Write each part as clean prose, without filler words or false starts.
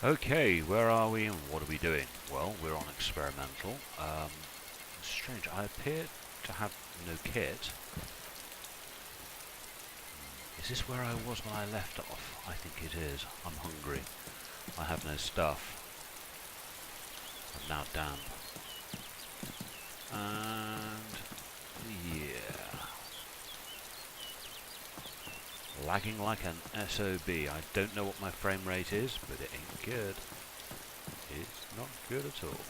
Okay, where are we and what are we doing? Well, we're on experimental. Strange, I appear to have no kit. Is this where I was when I left off? I think it is. I'm hungry. I have no stuff. I'm now damp. And yeah. Lagging like an SOB. I don't know what my frame rate is, but it ain't good. It's not good at all.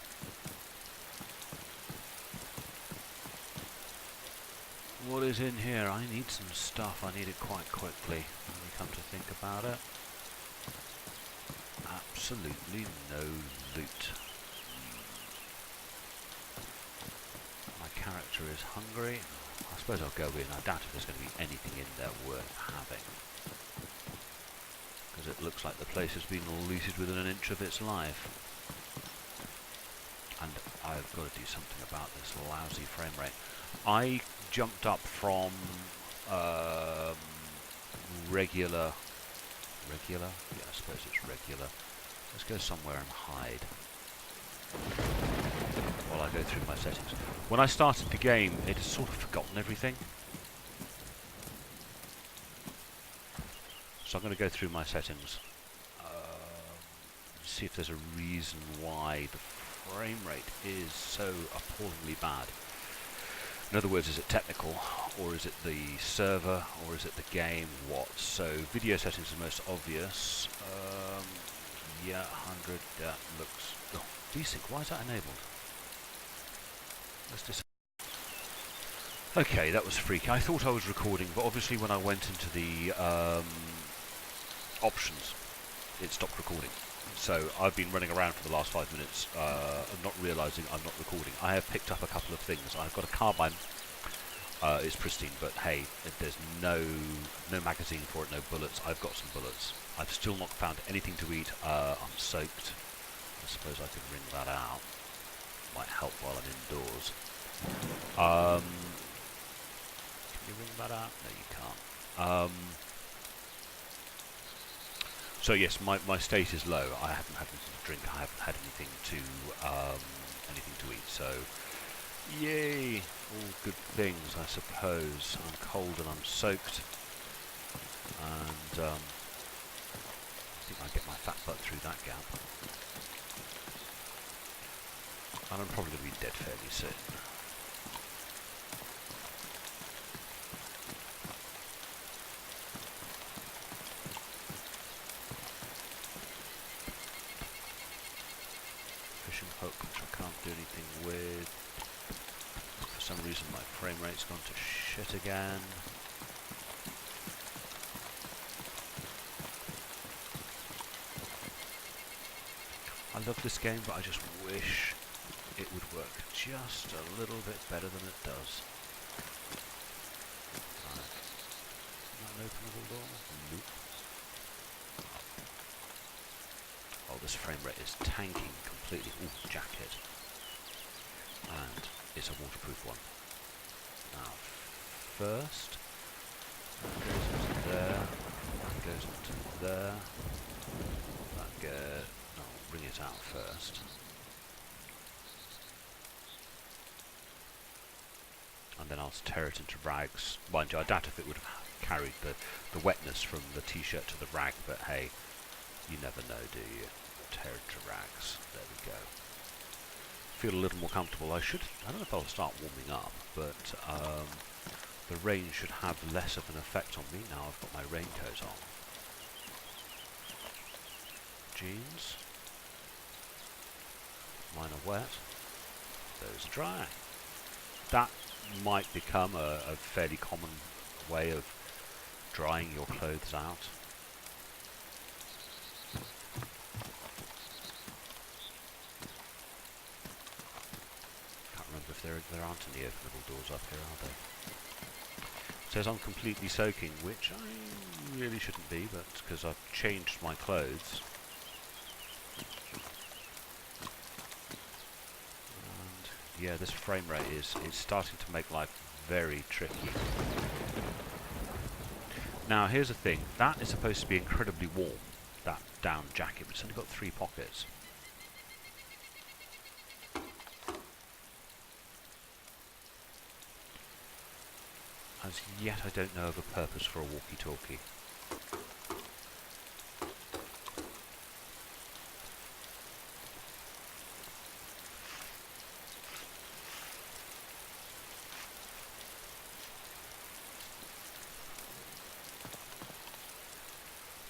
What is in here? I need some stuff. I need it quite quickly. When we come to think about it. Absolutely no loot. My character is hungry. I suppose I'll go in. I doubt if there's going to be anything in there worth having. Because it looks like the place has been looted within an inch of its life. And I've got to do something about this lousy frame rate. I jumped up from regular? Yeah, I suppose it's regular. Let's go somewhere and hide while I go through my settings. When I started the game, it had sort of forgotten everything. So I'm going to go through my settings, see if there's a reason why the frame rate is so appallingly bad. In other words, is it technical, or is it the server, or is it the game? What? So video settings are most obvious. Yeah, 100. That looks. Oh, desync. Why is that enabled? Let's just. Okay, that was freaky. I thought I was recording, but obviously when I went into the options, it stopped recording. So I've been running around for the last 5 minutes, not realising I'm not recording. I have picked up a couple of things. I've got a carbine. It's pristine, but hey, there's no magazine for it, no bullets. I've got some bullets. I've still not found anything to eat. I'm soaked. I suppose I could wring that out. Might help while I'm indoors. Can you wring that out? No, you can't. So yes, my state is low. I haven't had anything to drink. I haven't had anything to eat. So, yay! All good things, I suppose. I'm cold and I'm soaked, and I think I get my fat butt through that gap. And I'm probably going to be dead fairly soon. Hook, which I can't do anything with. For some reason my frame rate's gone to shit again. I love this game, but I just wish it would work just a little bit better than it does. Right. Not an openable door? Nope. Oh, this frame rate is tanking completely. Ooh, jacket. And it's a waterproof one. Now, first, that goes into there, that goes into there, that goes... No, I'll bring it out first. And then I'll tear it into rags. Mind you, I doubt if it would have carried the wetness from the t-shirt to the rag, but hey, you never know, do you? Tear it to rags. There we go. Feel a little more comfortable. I don't know if I'll start warming up, but the rain should have less of an effect on me now I've got my raincoat on. Jeans. Mine are wet. Those are dry. That might become a fairly common way of drying your clothes out. If there aren't any openable doors up here, are there? It says I'm completely soaking, which I really shouldn't be, but because I've changed my clothes. And yeah, this frame rate is starting to make life very tricky. Now here's the thing, that is supposed to be incredibly warm, that down jacket, but it's only got 3 pockets. As yet, I don't know of a purpose for a walkie-talkie.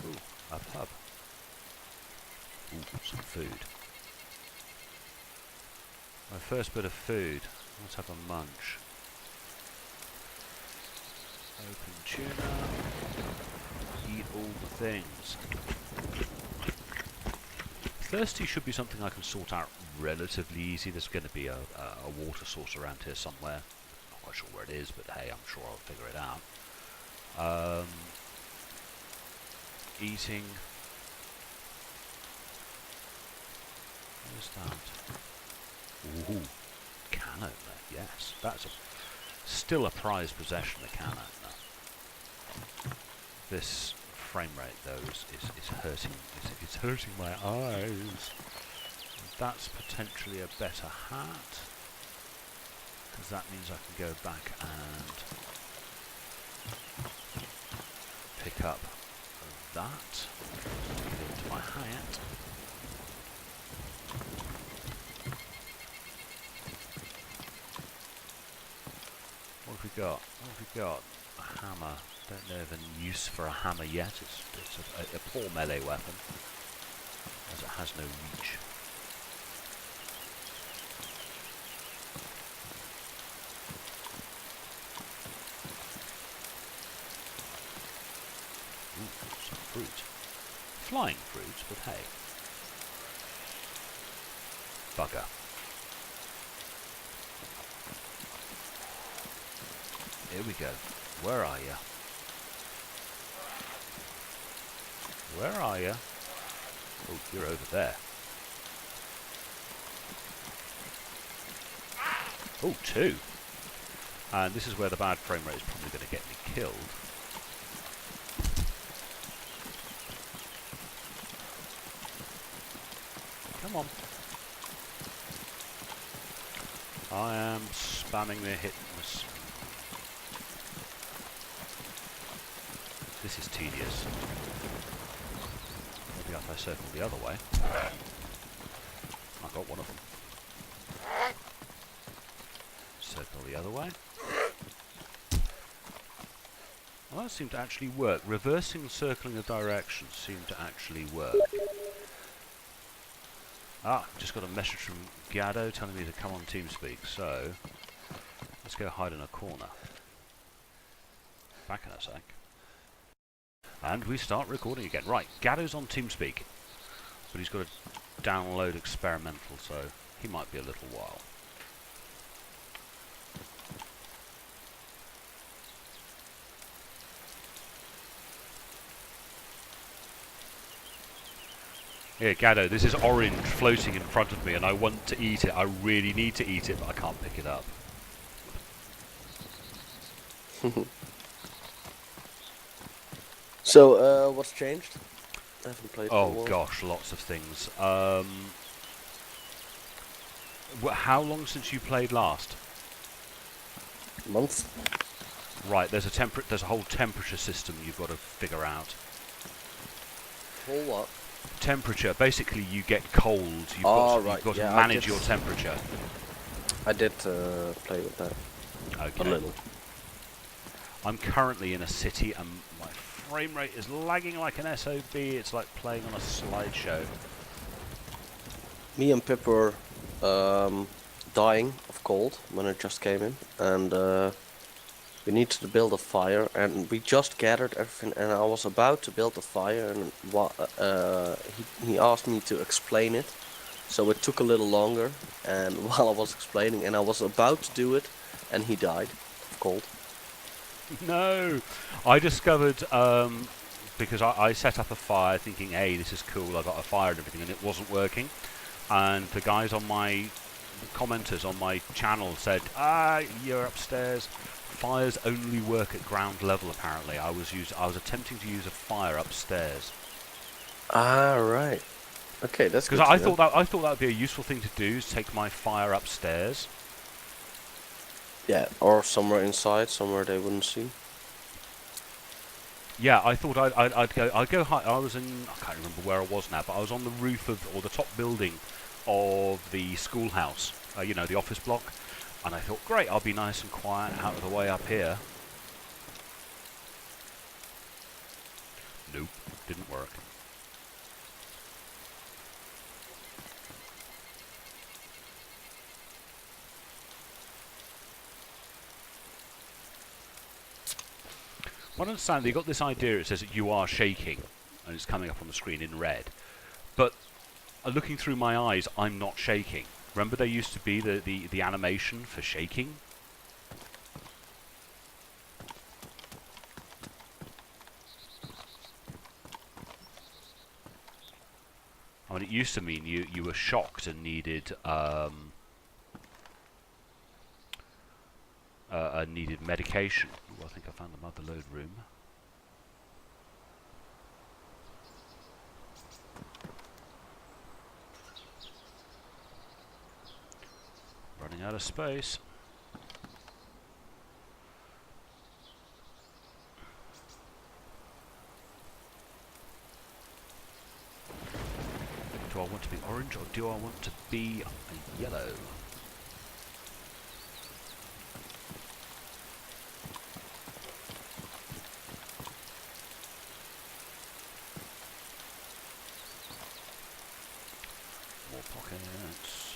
Ooh, a pub. Ooh, some food. My first bit of food. Let's have a munch. Open tuna. Eat all the things. Thirsty should be something I can sort out relatively easy. There's going to be a water source around here somewhere. Not quite sure where it is, but hey, I'm sure I'll figure it out. Eating. What is that? Ooh, can opener. Yes, that's still a prized possession, the can opener. This frame rate, though, is hurting. It's hurting my eyes. That's potentially a better hat, because that means I can go back and pick up that. Get into my hat. What have we got? What have we got? A hammer. Don't know of any use for a hammer yet. It's a poor melee weapon, as it has no reach. Ooh, some fruit. Flying fruit, but hey. Bugger. Here we go. Where are you? Where are you? Oh, you're over there. Oh, 2. And this is where the bad frame rate is probably going to get me killed. Come on. I am spamming the hit. This is tedious. Maybe if I circle the other way. I got one of them. Circle the other way. Well, that seemed to actually work. Reversing and circling the direction seemed to actually work. Ah, just got a message from Gaddo telling me to come on TeamSpeak, so let's go hide in a corner. Back in a sec. And we start recording again. Right, Gaddo's on TeamSpeak, but he's got to download experimental, so he might be a little while. Here, Gaddo, this is orange floating in front of me, and I want to eat it. I really need to eat it, but I can't pick it up. So, what's changed? I haven't played for a while. Oh gosh, lots of things. How long since you played last? A month. Right, there's a whole temperature system you've got to figure out. Whole what? Temperature. Basically, you get cold. You've got to manage your temperature. I did play with that. Okay. A little. I'm currently in a city, and my frame rate is lagging like an SOB. It's like playing on a slideshow. Me and Pip were dying of cold when I just came in, and we needed to build a fire, and we just gathered everything, and I was about to build a fire, and he asked me to explain it, so it took a little longer, and while I was explaining, and I was about to do it, and he died of cold. No! I discovered, because I set up a fire thinking, hey, this is cool, I got a fire and everything, and it wasn't working, and the guys on the commenters on my channel said, you're upstairs. Fires only work at ground level, apparently. I was attempting to use a fire upstairs. Ah, right. Okay, that's Because good to I know. thought that would be a useful thing to do, is take my fire upstairs. Yeah, or somewhere inside, somewhere they wouldn't see. Yeah, I thought I'd go high. I was in, I can't remember where I was now, but I was on the roof of, or the top building of the schoolhouse, you know, the office block, and I thought, great, I'll be nice and quiet out of the way up here. Nope, didn't work. What I understand, you got this idea, it says that you are shaking, and it's coming up on the screen in red, but looking through my eyes, I'm not shaking. Remember there used to be the animation for shaking? I mean, it used to mean you were shocked and needed needed medication. Ooh, I think I found the mother load room. Running out of space. Do I want to be orange or do I want to be yellow? More pockets.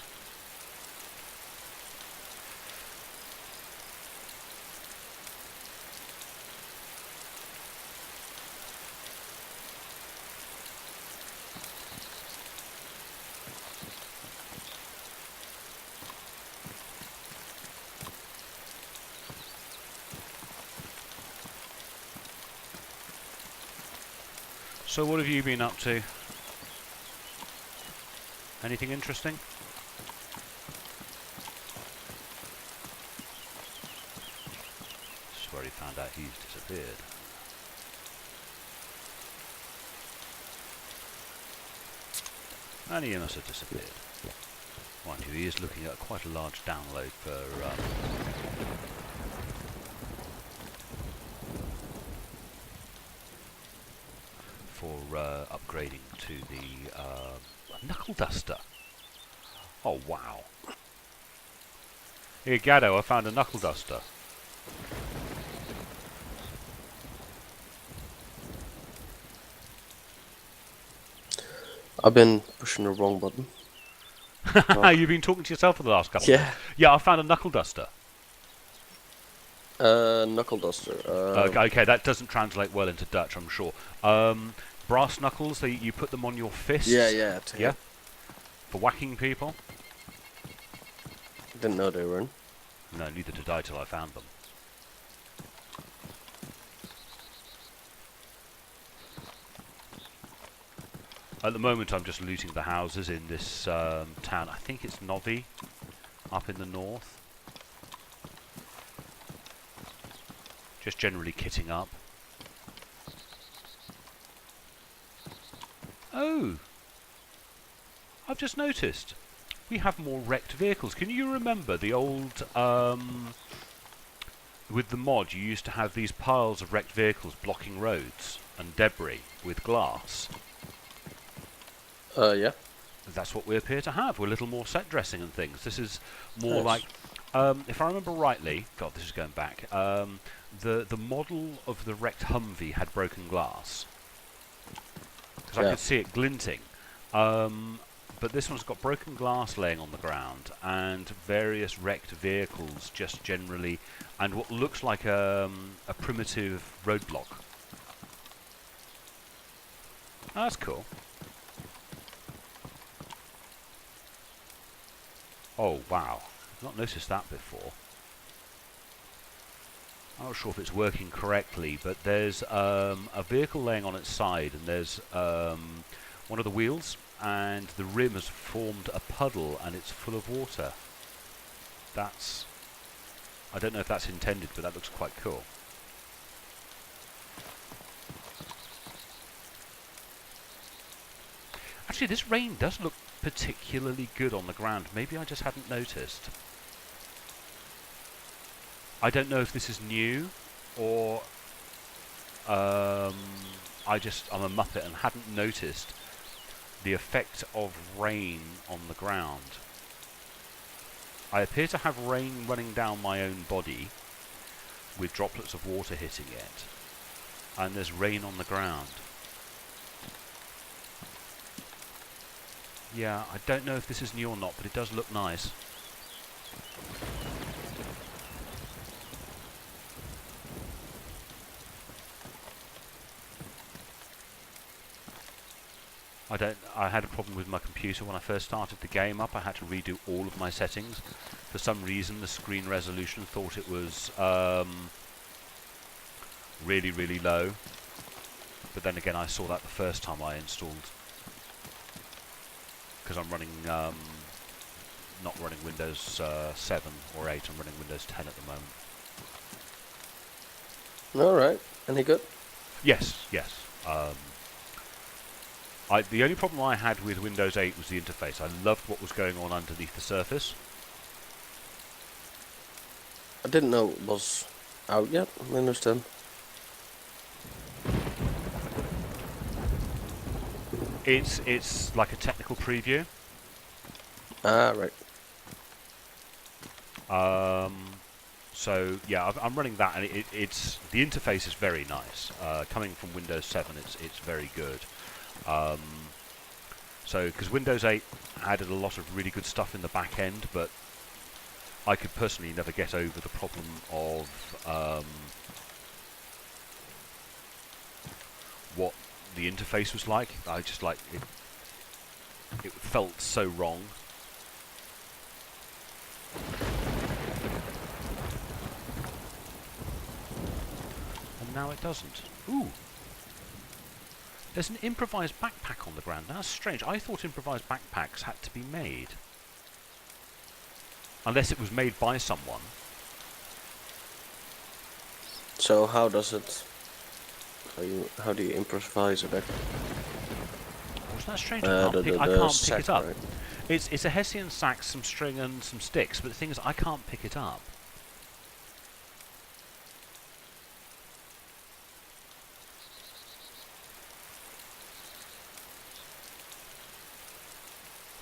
So what have you been up to? Anything interesting? This is where he found out he's disappeared. And he must have disappeared. Mind you, he is looking at quite a large download for upgrading to the knuckle duster. Oh wow! Here, Gaddo, I found a knuckle duster. I've been pushing the wrong button. You've been talking to yourself for the last couple of Yeah. minutes. Yeah, I found a knuckle duster. Knuckle duster. Okay, that doesn't translate well into Dutch, I'm sure. Brass knuckles, you put them on your fists. Yeah. Yeah? For whacking people? Didn't know they were in. No, neither did I till I found them. At the moment, I'm just looting the houses in this town. I think it's Novi, up in the north. Just generally kitting up. Oh! I've just noticed. We have more wrecked vehicles. Can you remember the old... with the mod, you used to have these piles of wrecked vehicles blocking roads and debris with glass. Yeah. That's what we appear to have. We're a little more set dressing and things. This is more Nice. like, if I remember rightly, God, this is going back. The model of the wrecked Humvee had broken glass because I Yeah. could see it glinting. But this one's got broken glass laying on the ground and various wrecked vehicles, just generally, and what looks like a primitive roadblock. Oh, that's cool. Oh, wow. I've not noticed that before. I'm not sure if it's working correctly, but there's a vehicle laying on its side, and there's one of the wheels, and the rim has formed a puddle, and it's full of water. That's... I don't know if that's intended, but that looks quite cool. Actually, this rain does look particularly good on the ground. Maybe I just hadn't noticed. I don't know if this is new, or I'm a muppet and hadn't noticed the effect of rain on the ground. I appear to have rain running down my own body with droplets of water hitting it, and there's rain on the ground. Yeah, I don't know if this is new or not, but it does look nice. I had a problem with my computer when I first started the game up. I had to redo all of my settings. For some reason, the screen resolution thought it was really, really low. But then again, I saw that the first time I installed, because I'm running, not running Windows 7 or 8. I'm running Windows 10 at the moment. All right. Any good? Yes, yes. The only problem I had with Windows 8 was the interface. I loved what was going on underneath the surface. I didn't know it was out yet. I understand. It's like a technical preview. Ah, right. So yeah, I'm running that, and it's the interface is very nice. Coming from Windows 7, it's very good. So because Windows 8 added a lot of really good stuff in the back end, but I could personally never get over the problem of what the interface was like. I just like it. It felt so wrong. And now it doesn't. Ooh. There's an improvised backpack on the ground. That's strange. I thought improvised backpacks had to be made. Unless it was made by someone. So how does it? How do you improvise it? Wasn't that strange? I can't pick it up. Right? It's a Hessian sack, some string and some sticks, but the thing is, I can't pick it up.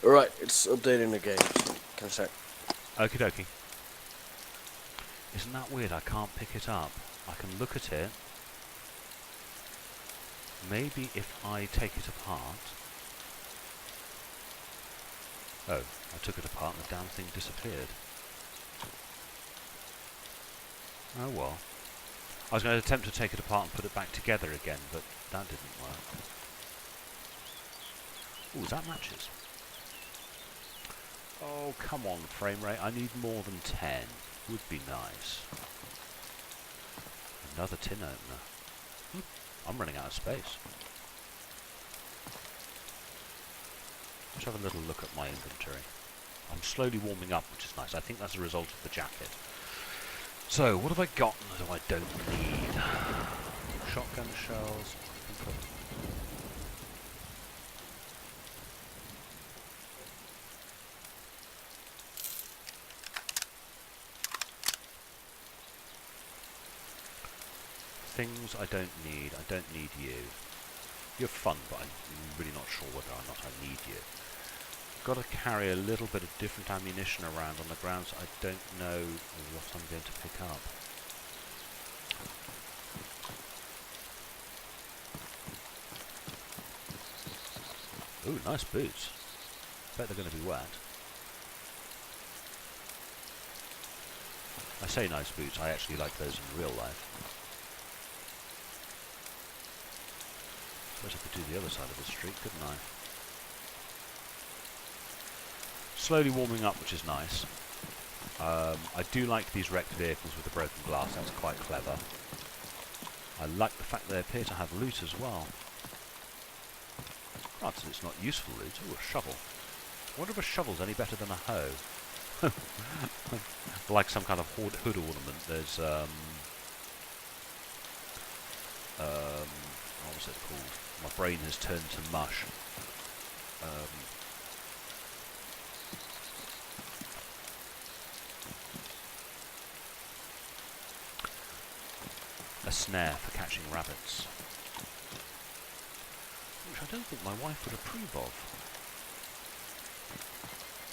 Right, it's updating the game. So can say. Okie dokie. Isn't that weird? I can't pick it up. I can look at it. Maybe if I take it apart. Oh, I took it apart and the damn thing disappeared. Oh well. I was going to attempt to take it apart and put it back together again, but that didn't work. Ooh, that matches. Oh, come on, frame rate. I need more than 10. Would be nice. Another tin opener. I'm running out of space. Let's have a little look at my inventory. I'm slowly warming up, which is nice. I think that's a result of the jacket. So, what have I got that I don't need? Shotgun shells. Things I don't need. I don't need you. You're fun, but I'm really not sure whether or not I need you. Got to carry a little bit of different ammunition around on the ground, so I don't know what I'm going to pick up. Ooh, nice boots. Bet they're going to be wet. I say nice boots, I actually like those in real life. Suppose I could do the other side of the street, couldn't I? Slowly warming up, which is nice. I do like these wrecked vehicles with the broken glass, that's quite clever. I like the fact they appear to have loot as well. Granted, it's not useful loot. Ooh, a shovel. I wonder if a shovel's any better than a hoe. Like some kind of hood ornament, there's what was it called? My brain has turned to mush. a snare for catching rabbits, which I don't think my wife would approve of,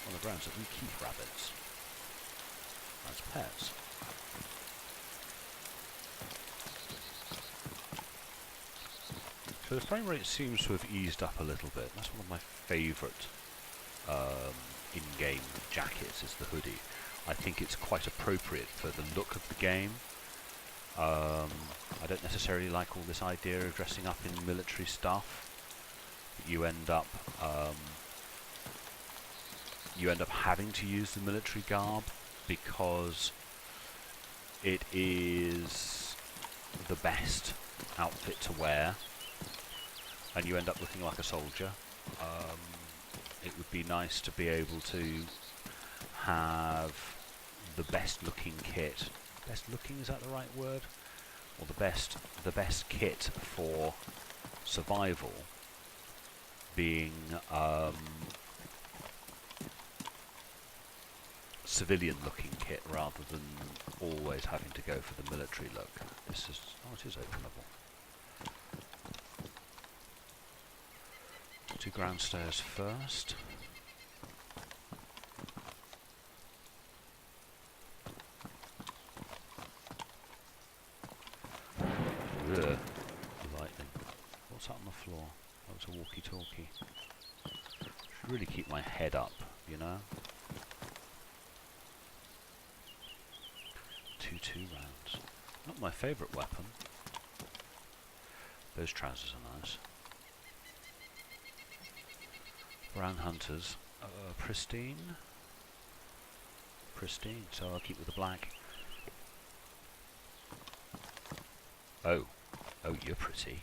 on the grounds that we keep rabbits as pets. So the frame rate seems to have eased up a little bit. That's one of my favourite in-game jackets, is the hoodie. I think it's quite appropriate for the look of the game. I don't necessarily like all this idea of dressing up in military stuff. You end up having to use the military garb because it is the best outfit to wear, and you end up looking like a soldier. It would be nice to be able to have the best looking kit. Best looking, is that the right word? Or the best kit for survival being civilian looking kit rather than always having to go for the military look. This is, oh, it is openable. To ground stairs first. Ugh, lightning. What's that on the floor? That was a walkie-talkie. Should really keep my head up, you know? 2-2 rounds. Not my favourite weapon. Those trousers are nice. Brown hunters. Pristine. Pristine, so I'll keep with the black. Oh. Oh, you're pretty.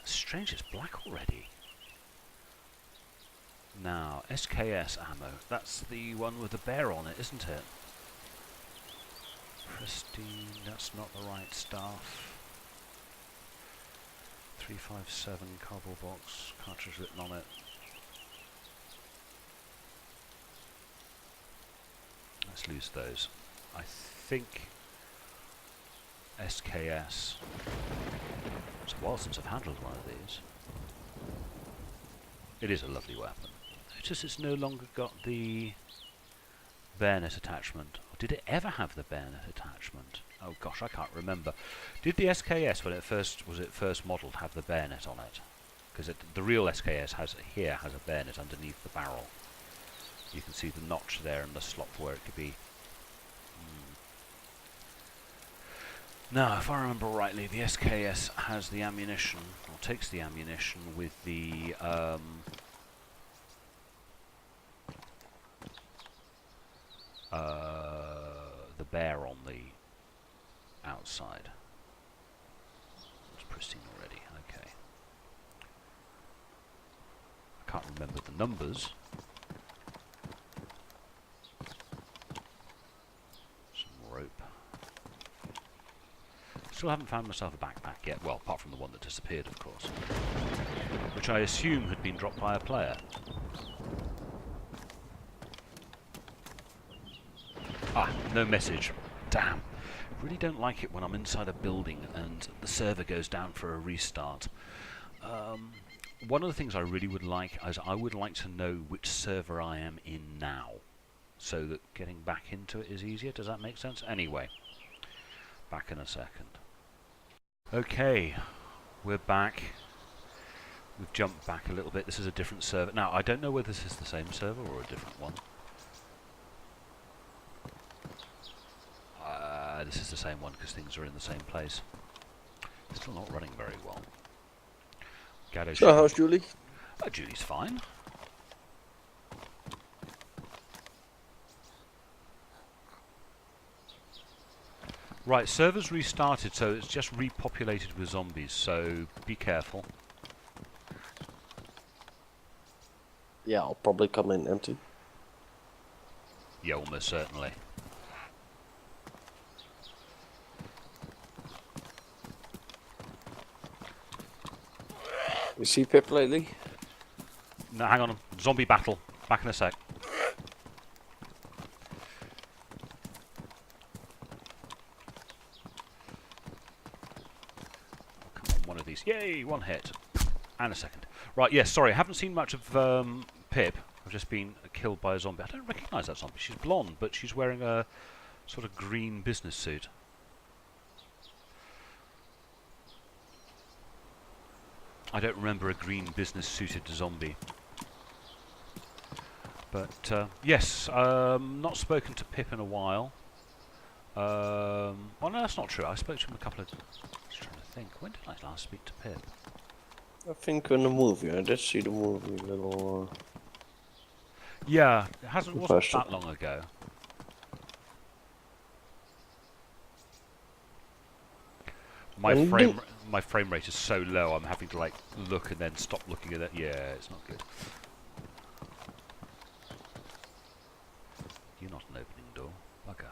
Strange, it's black already. Now, SKS ammo. That's the one with the bear on it, isn't it? Pristine, that's not the right stuff. 357 cardboard box, cartridge written on it. Let's lose those. I think SKS. It's a while since I've handled one of these. It is a lovely weapon. Notice it's no longer got the bayonet attachment. Or did it ever have the bayonet attachment? Oh gosh, I can't remember. Did the SKS, when it first modelled, have the bayonet on it? Because the real SKS has a bayonet underneath the barrel. You can see the notch there and the slot for where it could be. Now, if I remember rightly, the SKS has the ammunition, or takes the ammunition with the bear on the outside. It's pristine already, okay. I can't remember the numbers. Some rope. Still haven't found myself a backpack yet, well, apart from the one that disappeared, of course. Which I assume had been dropped by a player. Ah, no message. Damn. Really don't like it when I'm inside a building and the server goes down for a restart. One of the things I really would like is I would like to know which server I am in now, so that getting back into it is easier. Does that make sense? Anyway, back in a second. Okay, we're back. We've jumped back a little bit. This is a different server. Now, I don't know whether this is the same server or a different one. This is the same one because things are in the same place. Still not running very well. So how's Julie? Julie's fine. Right, servers restarted, so it's just repopulated with zombies, so be careful. Yeah, I'll probably come in empty. Yeah, almost certainly. You see Pip lately? No, hang on. Zombie battle. Back in a sec. zombies. Yay, one hit. And a second. Right, yes, sorry, I haven't seen much of Pip. I've just been killed by a zombie. I don't recognise that zombie. She's blonde, but she's wearing a sort of green business suit. I don't remember a green business-suited zombie. But, yes, not spoken to Pip in a while. Well, no, that's not true. I spoke to him a couple of... I was trying to think. When did I last speak to Pip? I think in the movie, I did see the movie little... Yeah, it wasn't Posted. that long ago. My frame rate is so low, I'm having to like look and then stop looking at it. Yeah, it's not good. You're not an opening door, bugger.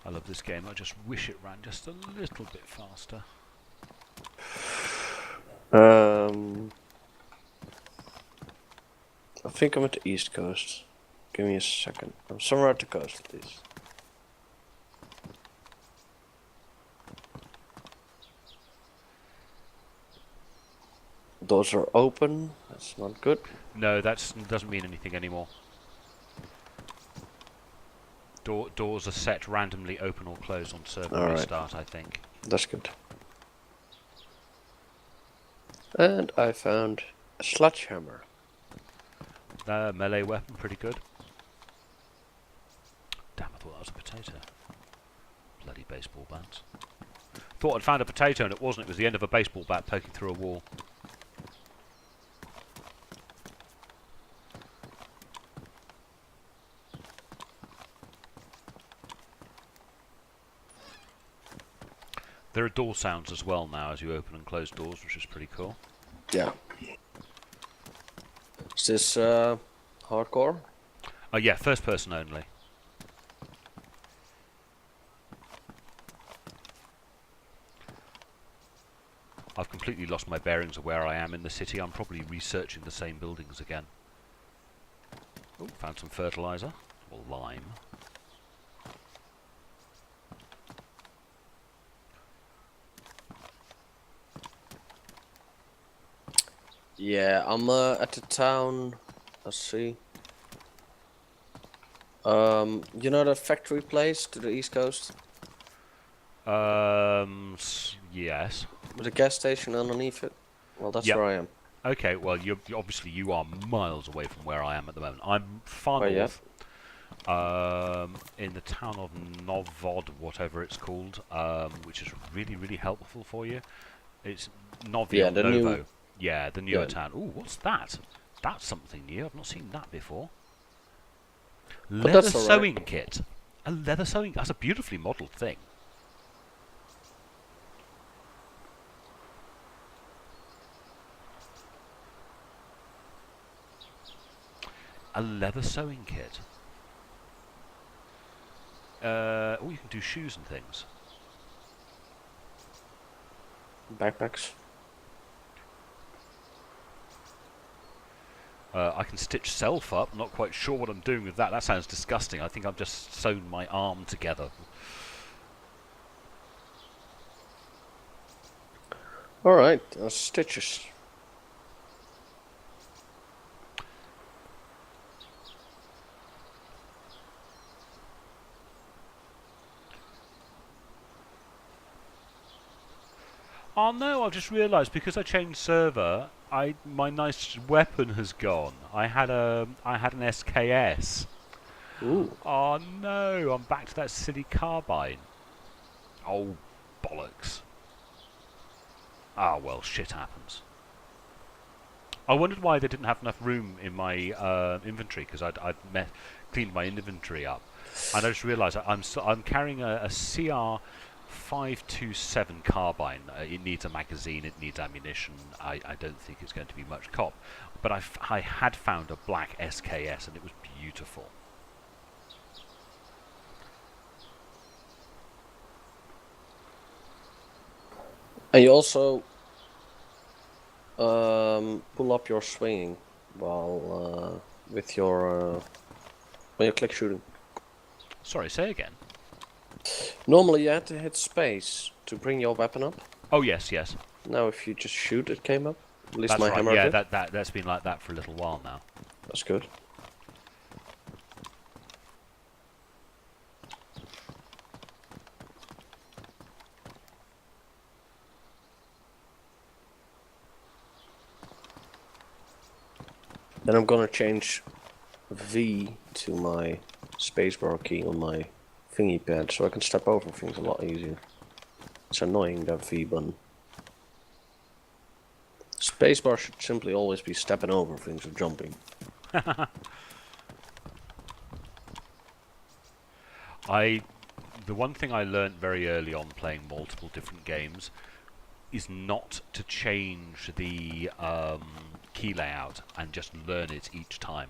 I love this game. I just wish it ran just a little bit faster. I think I'm at the East Coast. Give me a second. I'm somewhere at the coast, at least. Doors are open. That's not good. No, that doesn't mean anything anymore. Doors are set randomly open or closed on server restart, I think. That's good. And I found a sledgehammer. Melee weapon, pretty good. Damn, I thought that was a potato. Bloody baseball bats. Thought I'd found a potato and it wasn't. It was the end of a baseball bat poking through a wall. There are door sounds as well now as you open and close doors, which is pretty cool. Yeah. Is this hardcore? Yeah, first person only. I've completely lost my bearings of where I am in the city. I'm probably researching the same buildings again. Oh, found some fertilizer. Or lime. Yeah, I'm at the town. Let's see. You know the factory place to the East Coast? Yes. With a gas station underneath it? Well, that's where I am. Okay, well, obviously you are miles away from where I am at the moment. I'm far north. In the town of Novod, whatever it's called, which is really, really helpful for you. It's Novio Novo. Yeah, the newer town. Ooh, what's that? That's something new. I've not seen that before. Leather sewing kit. A leather sewing. That's a beautifully modelled thing. A leather sewing kit. Oh, you can do shoes and things. Backpacks. I can stitch self up. Not quite sure what I'm doing with that. That sounds disgusting. I think I've just sewn my arm together. Alright, stitches. Oh no, I've just realised because I changed server, my nice weapon has gone. I had an SKS. Ooh. Oh no, I'm back to that silly carbine. Oh, bollocks. Ah well, shit happens. I wondered why they didn't have enough room in my inventory, because I'd cleaned my inventory up. And I just realised I'm carrying a CR 527 carbine. It needs a magazine, it needs ammunition. I don't think it's going to be much cop. But I had found a black SKS and it was beautiful. And you also pull up your swinging while with your when you click shooting. Sorry, say again. Normally you had to hit space to bring your weapon up. Oh yes, yes. Now if you just shoot, it came up. At least That's my right. hammer Yeah, did. that's been like that for a little while now. That's good. Then I'm gonna change V to my spacebar key on my thingy pad so I can step over things a lot easier. It's annoying, that V button. Spacebar should simply always be stepping over things or jumping. The one thing I learned very early on playing multiple different games is not to change the key layout and just learn it each time.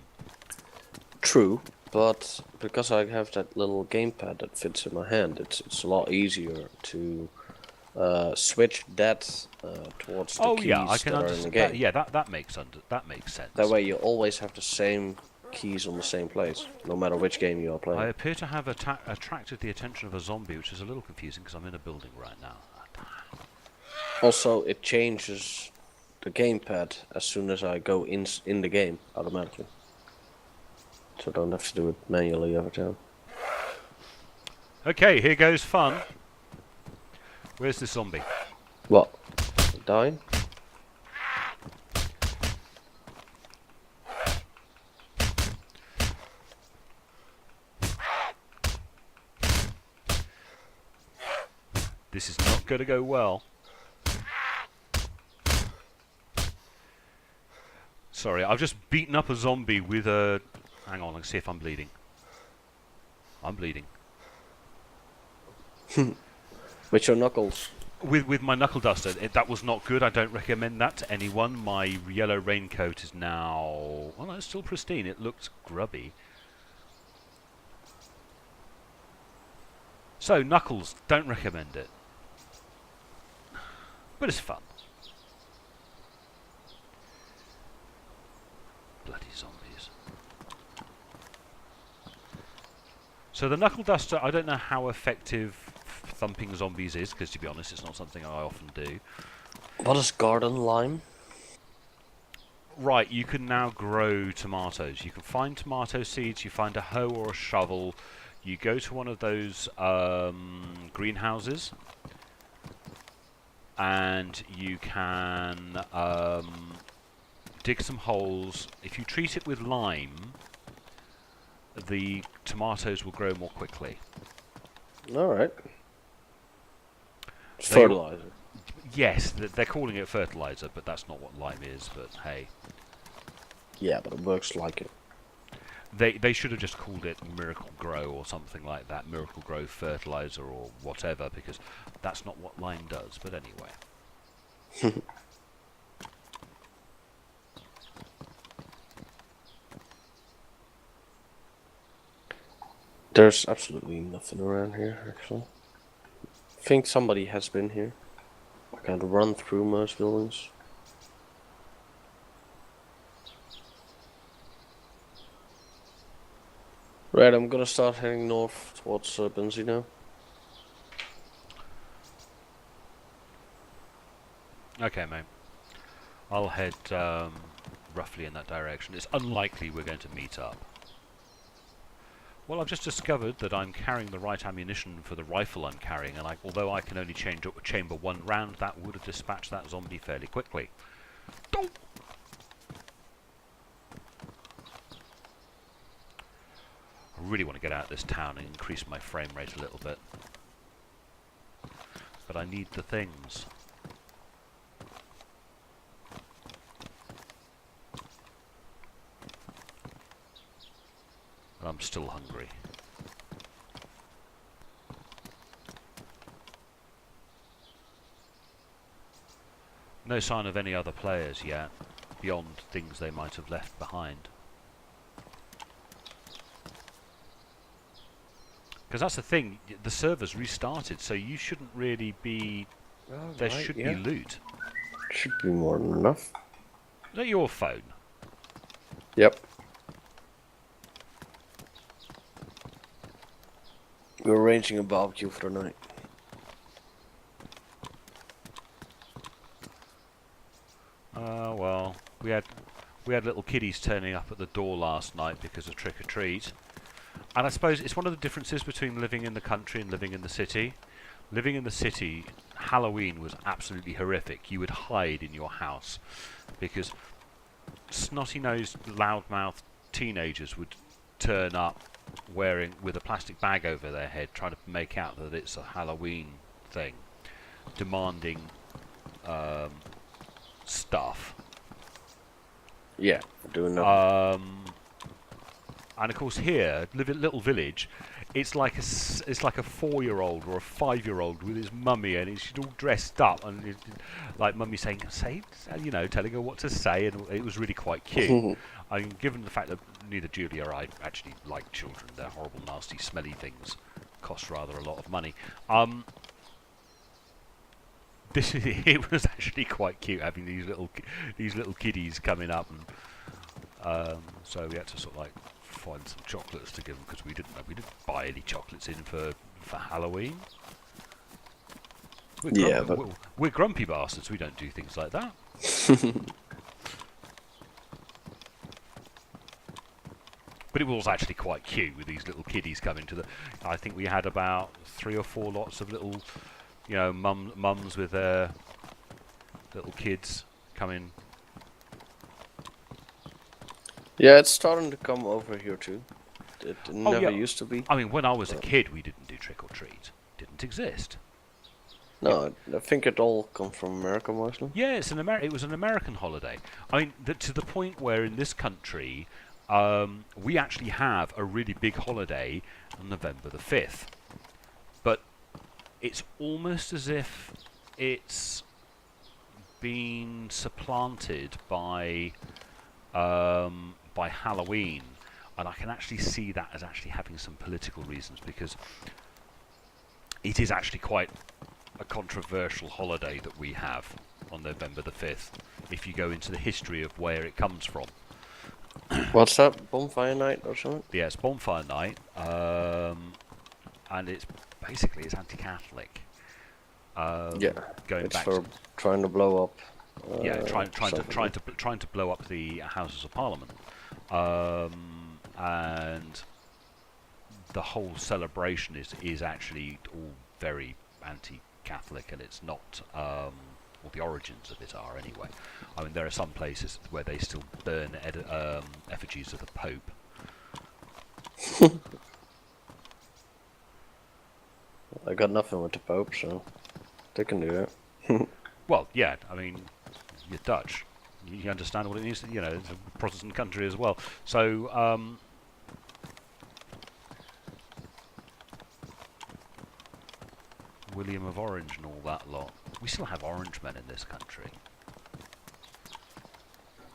True, but because I have that little gamepad that fits in my hand, it's a lot easier to switch that towards the keys yeah, I can that are in the understand. game. Yeah, that makes sense. That way you always have the same keys on the same place, no matter which game you are playing. I appear to have attracted the attention of a zombie, which is a little confusing because I'm in a building right now. Also, it changes the gamepad as soon as I go in the game automatically. So I don't have to do it manually every time. Okay, here goes fun. Where's this zombie? What? Dying? This is not going to go well. Sorry, I've just beaten up a zombie with a... Hang on, let's see if I'm bleeding. I'm bleeding. With your knuckles. With my knuckle duster. That was not good. I don't recommend that to anyone. My yellow raincoat is now... Well, it's still pristine. It looks grubby. So, Knuckles, don't recommend it. But it's fun. Bloody zombies. So the knuckle duster, I don't know how effective thumping zombies is, because to be honest, it's not something I often do. What is garden lime? Right, you can now grow tomatoes. You can find tomato seeds, you find a hoe or a shovel, you go to one of those greenhouses, and you can dig some holes. If you treat it with lime, the tomatoes will grow more quickly. Alright. Fertilizer. Yes, they're calling it fertilizer, but that's not what lime is, but hey. Yeah, but it works like it. They should have just called it Miracle Grow or something like that, Miracle Grow Fertilizer or whatever, because that's not what lime does, but anyway. There's absolutely nothing around here, actually. I think somebody has been here. I can't run through most buildings. Right, I'm gonna start heading north towards Benzino. Okay, mate. I'll head roughly in that direction. It's unlikely we're going to meet up. Well, I've just discovered that I'm carrying the right ammunition for the rifle I'm carrying, and although I can only chamber one round, that would have dispatched that zombie fairly quickly. I really want to get out of this town and increase my frame rate a little bit. But I need the things. And I'm still hungry. No sign of any other players yet, beyond things they might have left behind. Because that's the thing, the server's restarted, so you shouldn't really be There Right, should yeah. be loot. Should be more than enough. Is that your phone? Yep. We're arranging a barbecue for the night. Well, we had little kiddies turning up at the door last night because of trick or treat. And I suppose it's one of the differences between living in the country and living in the city. Living in the city, Halloween was absolutely horrific. You would hide in your house because snotty-nosed, loudmouth teenagers would turn up with a plastic bag over their head, trying to make out that it's a Halloween thing, demanding stuff. Yeah, we're doing that. And of course, here, little village, it's like a 4-year-old or a 5-year-old with his mummy, and she's all dressed up, and like mummy saying, telling her what to say, and it was really quite cute. I mean, given the fact that neither Julia or I actually like children, they're horrible, nasty, smelly things, cost rather a lot of money. It was actually quite cute having these little kiddies coming up, and so we had to sort of like find some chocolates to give them because we didn't buy any chocolates in for Halloween. We're grumpy bastards. We don't do things like that. But it was actually quite cute with these little kiddies coming to the. I think we had about 3 or 4 lots of little, mums with their little kids coming. Yeah, it's starting to come over here too. It never used to be. I mean, when I was a kid, we didn't do trick or treat. Didn't exist. No, I think it all comes from America mostly. Yeah, it was an American holiday. I mean, to the point where in this country, we actually have a really big holiday on November the 5th. But it's almost as if it's been supplanted by Halloween, and I can actually see that as actually having some political reasons, because it is actually quite a controversial holiday that we have on November the 5th, if you go into the history of where it comes from. What's that? Bonfire night or something? Yeah, it's bonfire night, and it's anti-Catholic. Going back for trying to blow up. Trying to blow up the Houses of Parliament, and the whole celebration is actually all very anti-Catholic, and it's not. Well, the origins of it are anyway. I mean, there are some places where they still burn effigies of the Pope. I got nothing with the Pope, so they can do it. Well, yeah, I mean, you're Dutch. You understand what it means. It's a Protestant country as well. So, William of Orange and all that lot. We still have orange men in this country.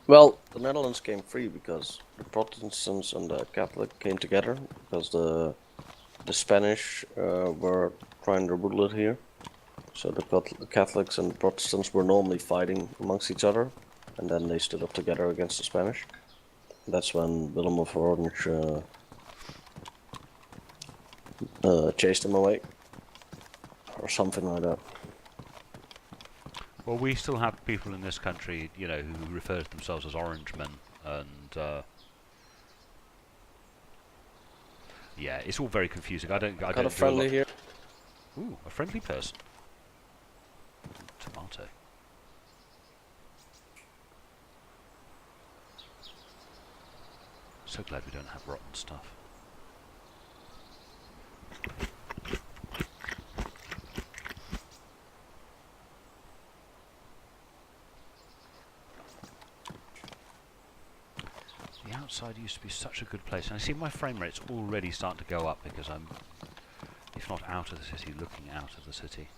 Well, the Netherlands came free because the Protestants and the Catholic came together, because the Spanish were trying to rule it here. So the Catholics and the Protestants were normally fighting amongst each other, and then they stood up together against the Spanish. That's when Willem of Orange chased them away, or something like that. Well, we still have people in this country, who refer to themselves as orange men, and yeah, it's all very confusing. I don't Got a friendly here. Ooh, a friendly person. Tomato. So glad we don't have rotten stuff. The outside used to be such a good place, and I see my frame rate's already starting to go up because I'm, if not out of the city, looking out of the city.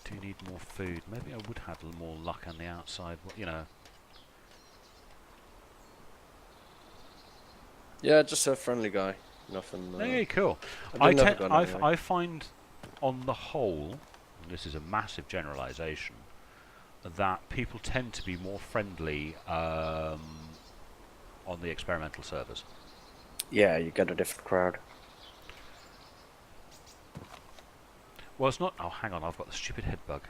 Do need more food. Maybe I would have a little more luck on the outside, Yeah, just a friendly guy. Nothing. Hey, cool. I never gone anyway. I find, on the whole, and this is a massive generalisation, that people tend to be more friendly on the experimental servers. Yeah, you get a different crowd. Well, it's not. Oh, hang on, I've got the stupid head bug.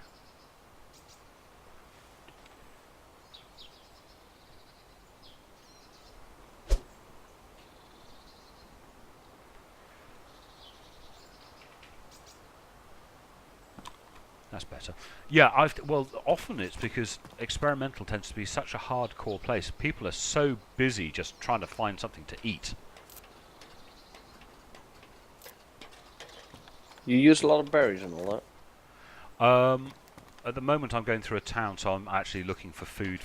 That's better. Yeah, well, often it's because experimental tends to be such a hardcore place. People are so busy just trying to find something to eat. You use a lot of berries and all that. At the moment, I'm going through a town, so I'm actually looking for food.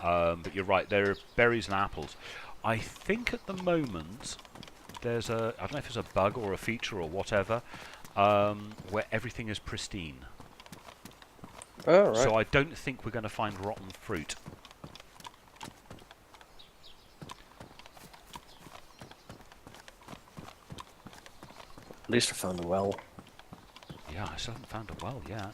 But you're right, there are berries and apples. I think at the moment there's a, I don't know if it's a bug or a feature or whatever, where everything is pristine. Oh, right. So I don't think we're going to find rotten fruit. At least I found a well. Yeah, I still haven't found a well yet.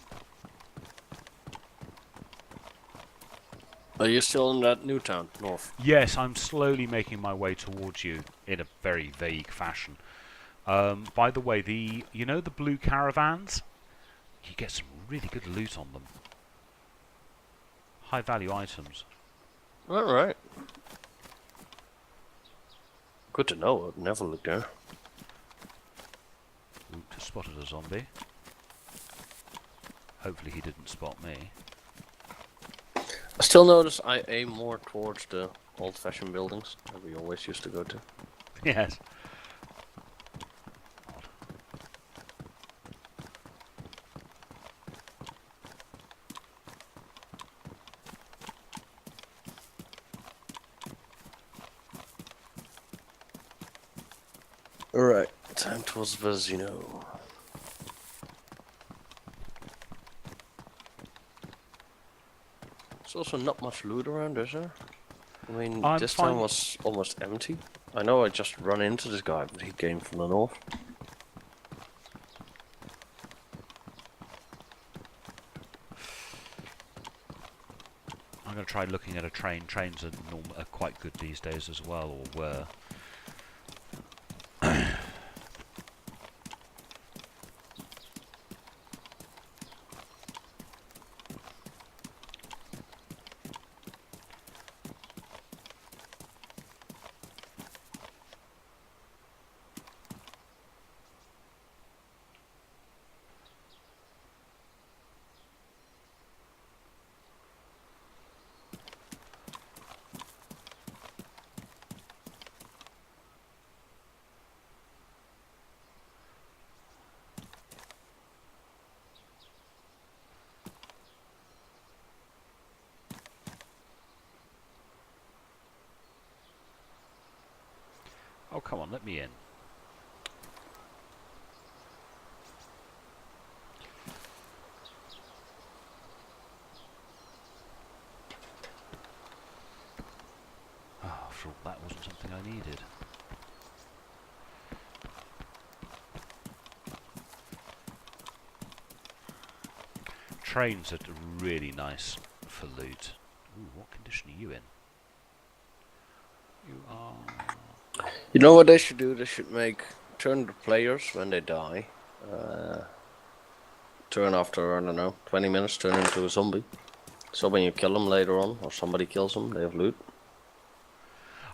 Are you still in that new town, north? Yes, I'm slowly making my way towards you in a very vague fashion. By the way, you know the blue caravans? You get some really good loot on them. High value items. Alright. Good to know, I've never looked there. Ooh, just spotted a zombie. Hopefully he didn't spot me. I still notice I aim more towards the old-fashioned buildings that we always used to go to. Yes. Alright, time towards Vezino. There's also not much loot around, is there? I mean, this town was almost empty. I know I just run into this guy, but he came from the north. I'm going to try looking at a train. Trains are quite good these days as well, or were. Oh, come on, let me in. Oh, after all, that wasn't something I needed. Trains are really nice for loot. Ooh, what condition are you in? You are... You know what they should do? They should turn the players when they die. Turn after, I don't know, 20 minutes, turn into a zombie. So when you kill them later on, or somebody kills them, they have loot.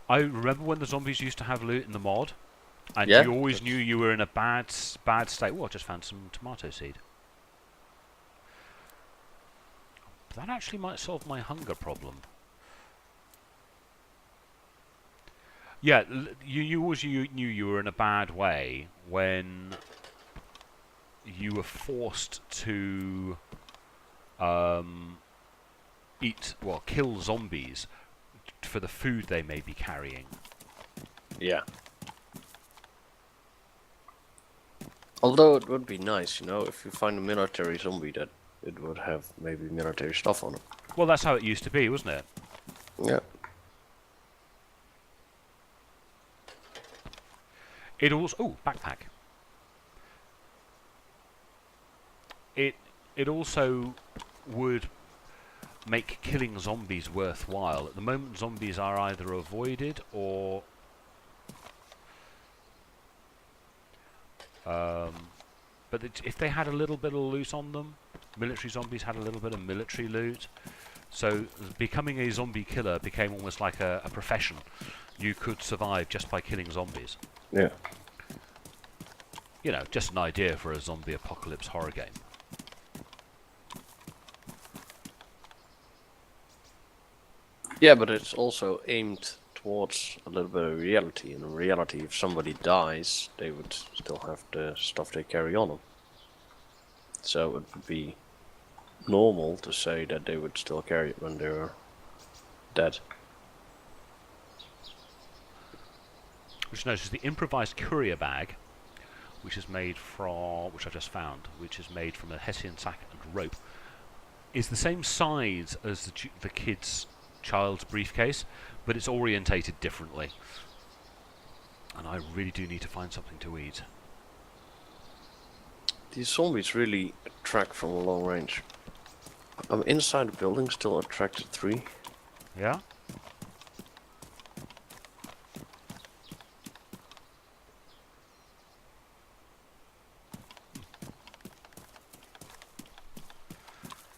I remember when the zombies used to have loot in the mod, and Yeah, you always knew you were in a bad state. Well, I just found some tomato seed. That actually might solve my hunger problem. Yeah, you always knew you were in a bad way when you were forced to kill zombies for the food they may be carrying. Yeah. Although it would be nice, you know, if you find a military zombie that it would have maybe military stuff on it. Well, that's how it used to be, wasn't it? Yeah. It also... Oh, backpack. It also would make killing zombies worthwhile. At the moment, zombies are either avoided or... but if they had a little bit of loot on them, military zombies had a little bit of military loot, so becoming a zombie killer became almost like a profession. You could survive just by killing zombies. Yeah. You know, just an idea for a zombie apocalypse horror game. Yeah, but it's also aimed towards a little bit of reality. In reality, if somebody dies, they would still have the stuff they carry on them. So it would be normal to say that they would still carry it when they're dead. Which notices the improvised courier bag, which is made from, which I just found, which is made from a hessian sack and rope, is the same size as the kid's child's briefcase, but it's orientated differently. And I really do need to find something to eat. These zombies really attract from a long range. I'm inside the building, still attracted 3. Yeah?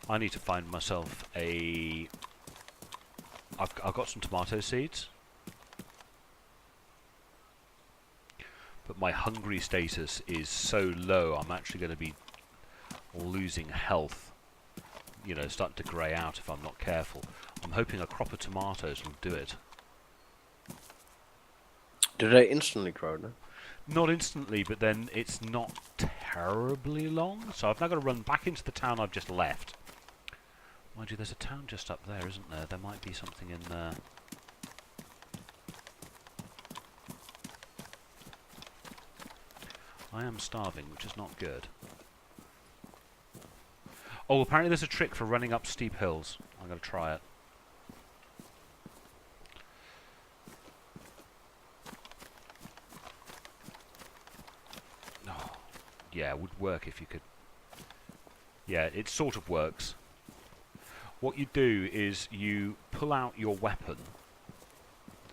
I need to find myself a... I've got some tomato seeds. But my hungry status is so low, I'm actually going to be losing health. You know, starting to grey out if I'm not careful. I'm hoping a crop of tomatoes will do it. Do they instantly grow now? Not instantly, but then it's not terribly long. So I've now got to run back into the town I've just left. Mind you, there's a town just up there, isn't there? There might be something in there. I am starving, which is not good. Oh, apparently there's a trick for running up steep hills. I'm going to try it. Oh, yeah, it would work if you could... Yeah, it sort of works. What you do is you pull out your weapon,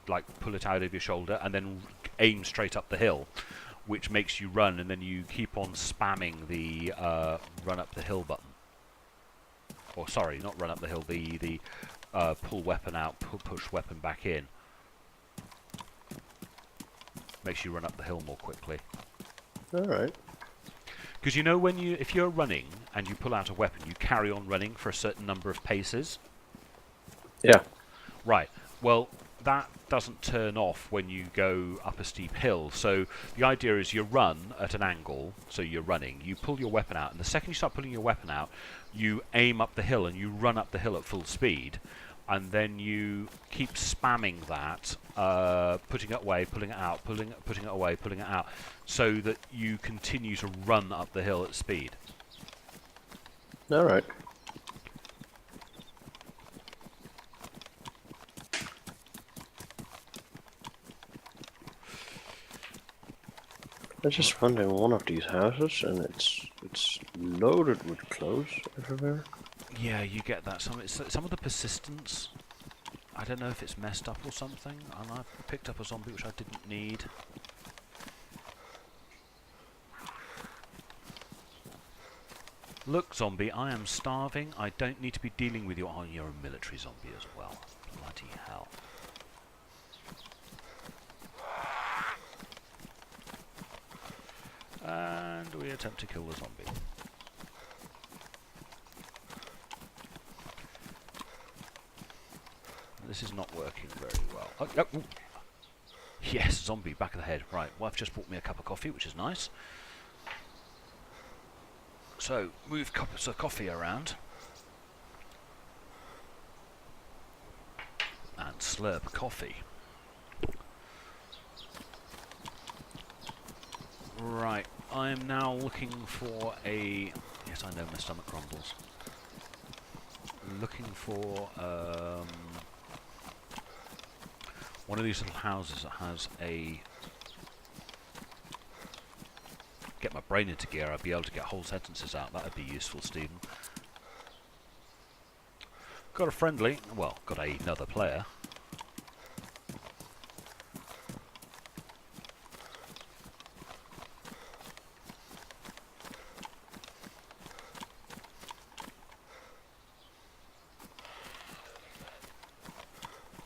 like pull it out of your shoulder, and then aim straight up the hill, which makes you run, and then you keep on spamming the run up the hill button. Or sorry, not run up the hill, the pull weapon out, push weapon back in. Makes you run up the hill more quickly. Alright. Because you know when if you're running and you pull out a weapon, you carry on running for a certain number of paces? Yeah. Right. Well, that doesn't turn off when you go up a steep hill. So the idea is you run at an angle, so you're running. You pull your weapon out, and the second you start pulling your weapon out, you aim up the hill and you run up the hill at full speed. And then you keep spamming that, putting it away, pulling it out, putting it away, pulling it out, so that you continue to run up the hill at speed. Alright. I just went in one of these houses and it's loaded with clothes everywhere. Yeah, you get that. Some of the persistence, I don't know if it's messed up or something, and I picked up a zombie which I didn't need. Look, zombie, I am starving. I don't need to be dealing with you. Oh, you're a military zombie as well. Bloody hell. And we attempt to kill the zombie. This is not working very well. Oh. Yes, zombie, back of the head. Right, wife just brought me a cup of coffee, which is nice. So, move cups of coffee around. And slurp coffee. Right, I am now looking for a... Yes, I know my stomach grumbles. Looking for one of these little houses that has a get my brain into gear, I'd be able to get whole sentences out. That'd be useful, Stephen. Got a friendly. Well, got another player.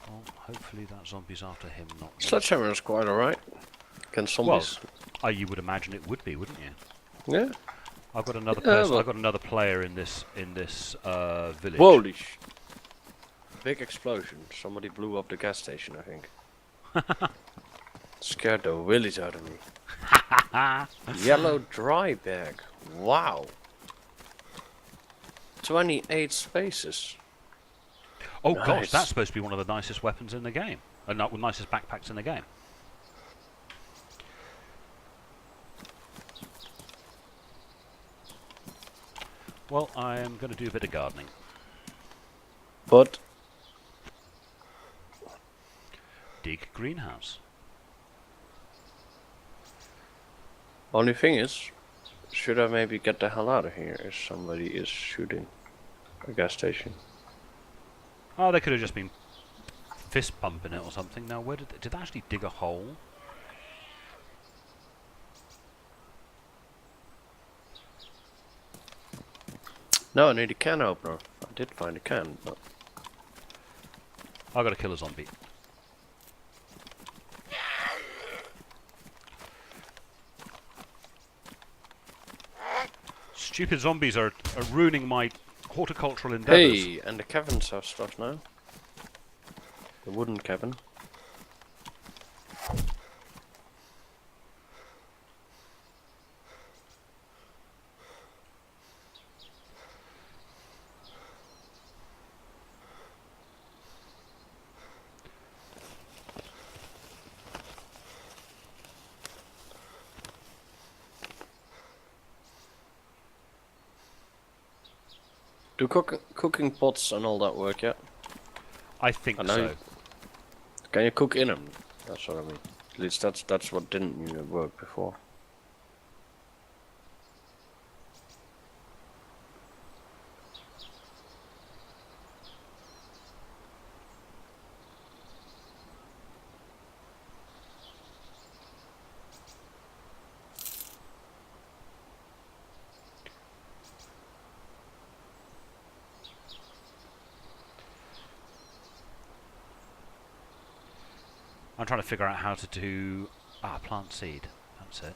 Well, hopefully that zombie's after him, not me. Sledgehammer is quite alright. Against zombies. Well, you would imagine it would be, wouldn't you? Yeah. I've got another Yeah, person. but I've got another player in this village. Holy sh! Big explosion. Somebody blew up the gas station, I think. Scared the willies out of me. Yellow dry bag. Wow. 28 spaces. Oh Nice. gosh, that's supposed to be one of the nicest weapons in the game. Not nicest backpacks in the game. Well, I am going to do a bit of gardening. But Dig greenhouse. only thing is, should I maybe get the hell out of here if somebody is shooting a gas station? Oh, they could have just been fist pumping it or something. Now, where did they actually dig a hole? No, I need a can opener. I did find a can, but I got to kill a zombie. Stupid zombies are ruining my horticultural endeavours. hey, and the cabins have stuff now. The wooden cabin. Do cooking pots and all that work yet? I think I know. so. Can you cook in them? That's what I mean. At least that's what didn't work before. I'm trying to figure out how to do plant seed. That's it.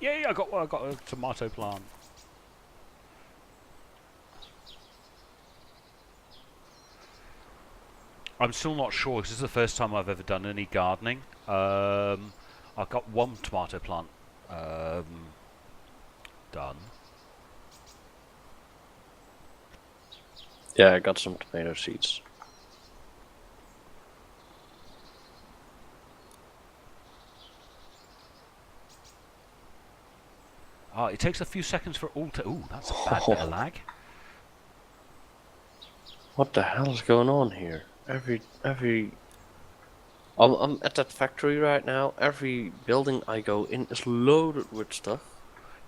Yay! I got a tomato plant. I'm still not sure because this is the first time I've ever done any gardening. I've got one tomato plant done. Yeah, I got some tomato seeds. Oh, it takes a few seconds for all to... Ooh, that's a bad bit of lag. What the hell is going on here? I'm at that factory right now. Every building I go in is loaded with stuff.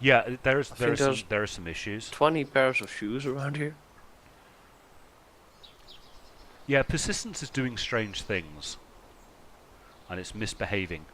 Yeah, there are there's some issues. 20 pairs of shoes around here. Yeah, persistence is doing strange things. And it's misbehaving.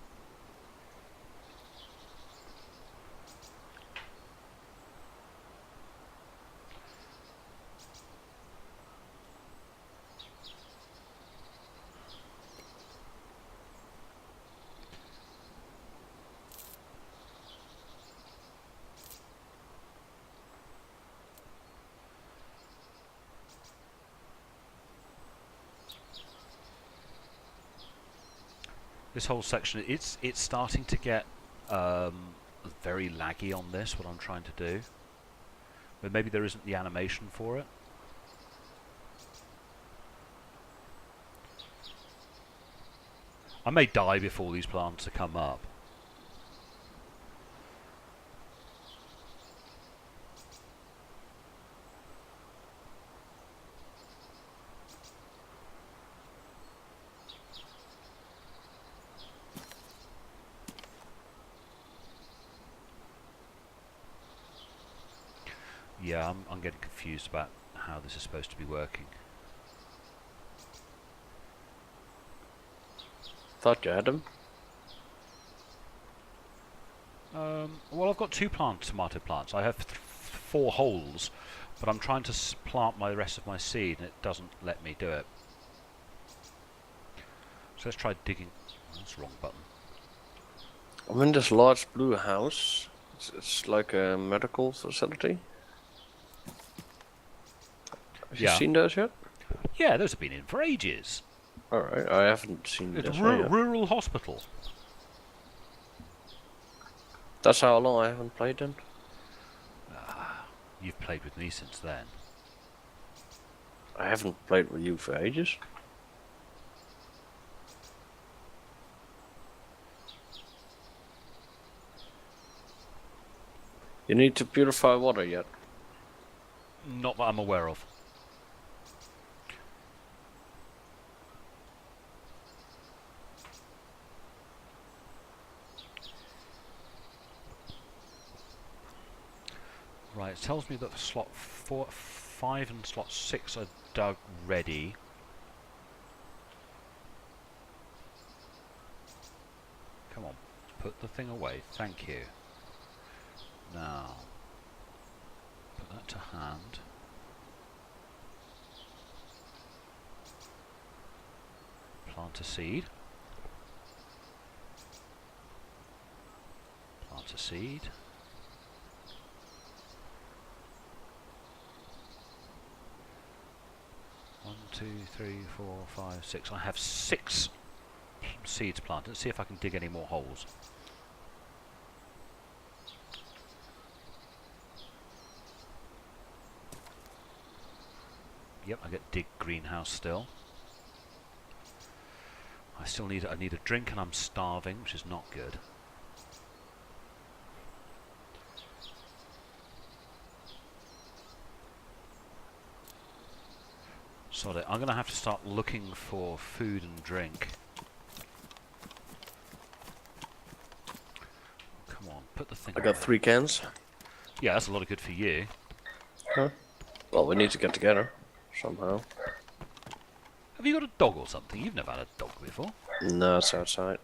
This whole section, it's starting to get very laggy on this, what I'm trying to do. But maybe there isn't the animation for it. I may die before these plants have come up. Yeah, I'm getting confused about how this is supposed to be working. Thought you had them. Well, I've got 2 tomato plants. I have 4 holes, but I'm trying to plant my rest of my seed, and it doesn't let me do it. So let's try digging. That's the wrong button. I'm in this large blue house. It's like a medical facility. Have you Yeah. seen those yet? Yeah, those have been in for ages. Alright, I haven't seen It's a this one yet. rural hospital. That's how long I haven't played them. You've played with me since then. I haven't played with you for ages. You need to purify water yet? Not that I'm aware of. Right, it tells me that slot 5 and slot 6 are dug ready. Come on, put the thing away. Thank you. Now, put that to hand. Plant a seed. Plant a seed. One, 2, 3, 4, 5, 6. I have 6 seeds planted. Let's see if I can dig any more holes. Yep, I get dig greenhouse still. I need a drink and I'm starving, which is not good. Sod it, I'm gonna have to start looking for food and drink. Come on, put the thing I got away. 3 cans. Yeah, that's a lot of good for you. Huh? Well, we need to get together somehow. Have you got a dog or something? You've never had a dog before. No, it's outside.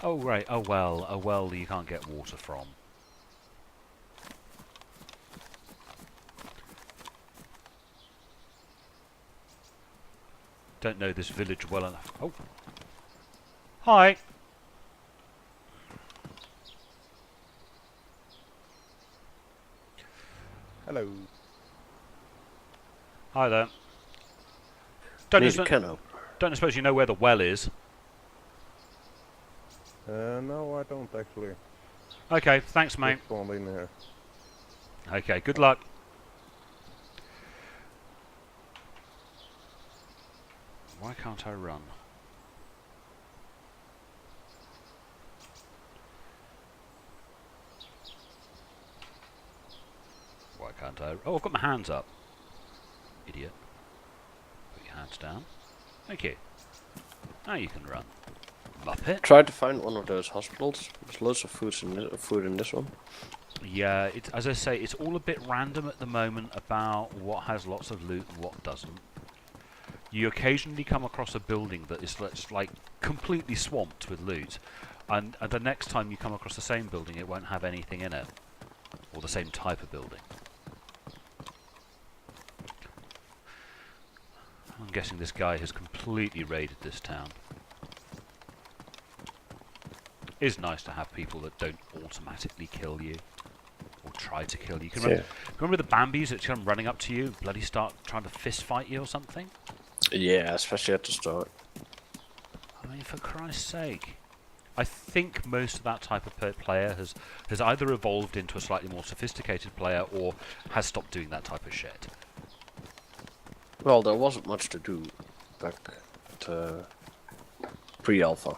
Oh right, a well you can't get water from. Don't know this village well enough. Oh. Hi. Hello. Hi there. Need a can opener. Don't suppose you know where the well is? No, I don't actually. Okay, thanks mate. Just spawned in here. Okay, good luck. Why can't I run? Why can't I? Oh, I've got my hands up. Idiot. Put your hands down. Thank you. Now you can run. Muppet. Try to find one of those hospitals. There's loads of food in this one. Yeah, as I say, it's all a bit random at the moment about what has lots of loot and what doesn't. You occasionally come across a building that is like completely swamped with loot, and the next time you come across the same building, it won't have anything in it, or the same type of building. I'm guessing this guy has completely raided this town. It is nice to have people that don't automatically kill you. Or try to kill you. Remember the Bambis that come running up to you and bloody start trying to fist fight you or something? Yeah, especially at the start. I mean, for Christ's sake. I think most of that type of player has either evolved into a slightly more sophisticated player or has stopped doing that type of shit. Well, there wasn't much to do back at pre-alpha.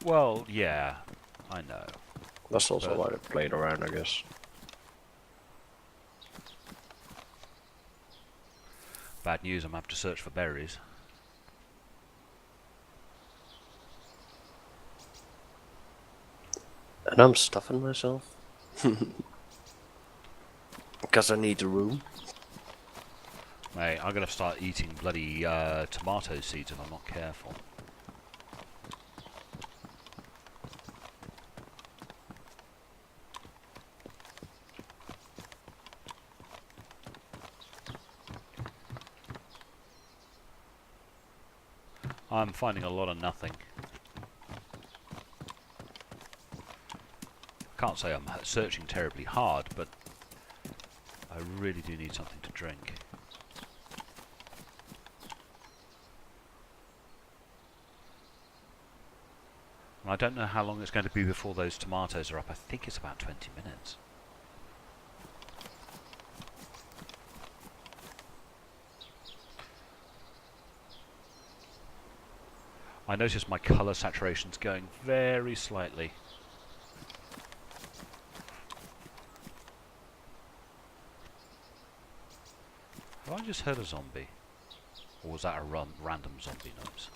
Well, yeah, I know. That's also why they played around, I guess. Bad news, I'm going to have to search for berries. And I'm stuffing myself. Because I need the room. Mate, I'm gonna start eating bloody tomato seeds if I'm not careful. I'm finding a lot of nothing. I can't say I'm searching terribly hard, but I really do need something to drink. And I don't know how long it's going to be before those tomatoes are up. I think it's about 20 minutes. I notice my colour saturation's going very slightly. Have I just heard a zombie? Or was that a random zombie noise?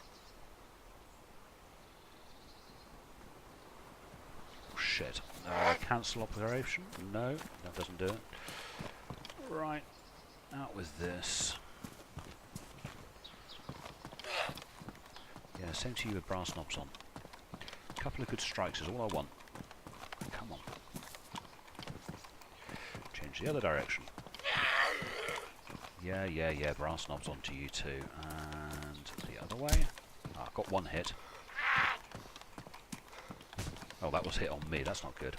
Oh, shit. Cancel operation? No, that doesn't do it. Right, out with this. Yeah, same to you with brass knobs on. A couple of good strikes is all I want. Come on. Change the other direction. Yeah, brass knobs onto you too. And the other way. Oh, I've got one hit. Oh, that was hit on me, that's not good.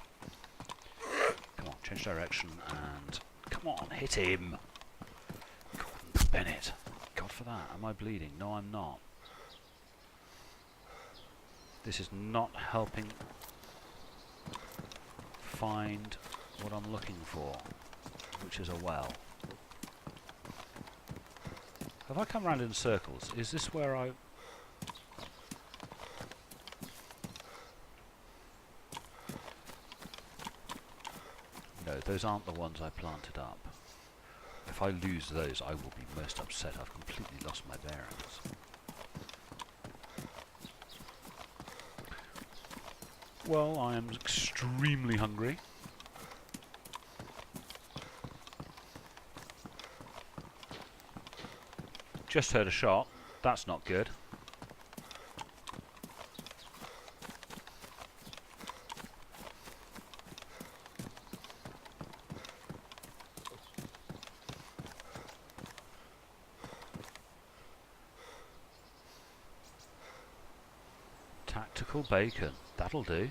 Come on, change direction and... Come on, hit him! Gordon Bennett. God for that, am I bleeding? No, I'm not. This is not helping find what I'm looking for, which is a well. Have I come round in circles? Is this where I... No, those aren't the ones I planted up. If I lose those, I will be most upset. I've completely lost my bearings. Well, I am extremely hungry. Just heard a shot. That's not good. Tactical bacon. That'll do.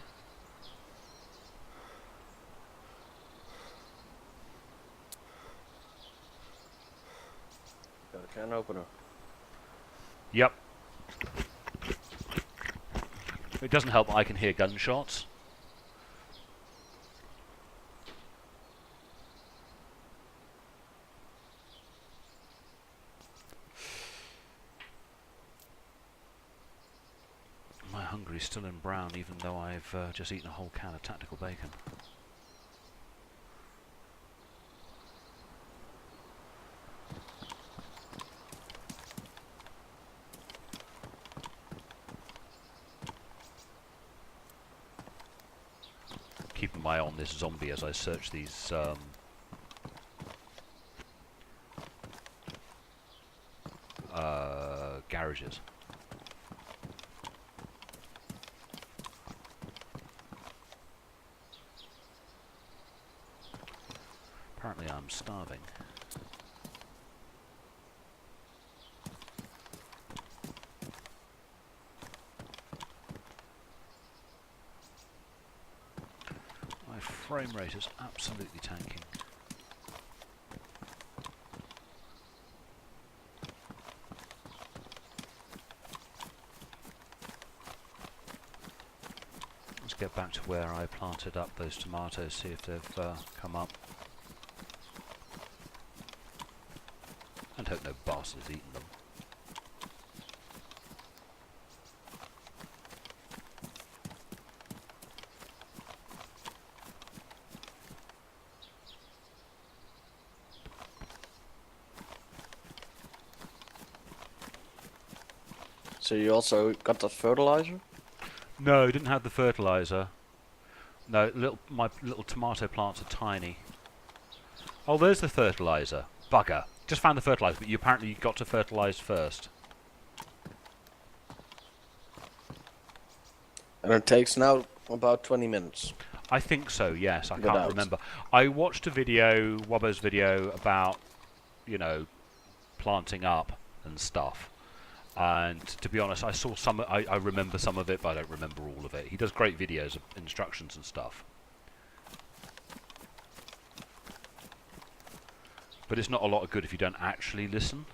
Got a can opener. Yep. It doesn't help I can hear gunshots. My hungery's still in brown even though I've just eaten a whole can of tactical bacon. Keeping my eye on this zombie as I search these garages. Apparently I'm starving. My frame rate is absolutely tanking. Let's get back to where I planted up those tomatoes, see if they've come up. And hope no bastard's eaten them. So you also got the fertilizer? No, didn't have the fertilizer. No, my little tomato plants are tiny. Oh, there's the fertilizer. Bugger. Just found the fertilizer, but you apparently got to fertilize first. And it takes now about 20 minutes. I think so, yes. I can't Without. remember. I watched a video, Wobbo's video, about, you know, planting up and stuff. And to be honest, I saw some. I remember some of it, but I don't remember all of it. He does great videos of instructions and stuff. But it's not a lot of good if you don't actually listen.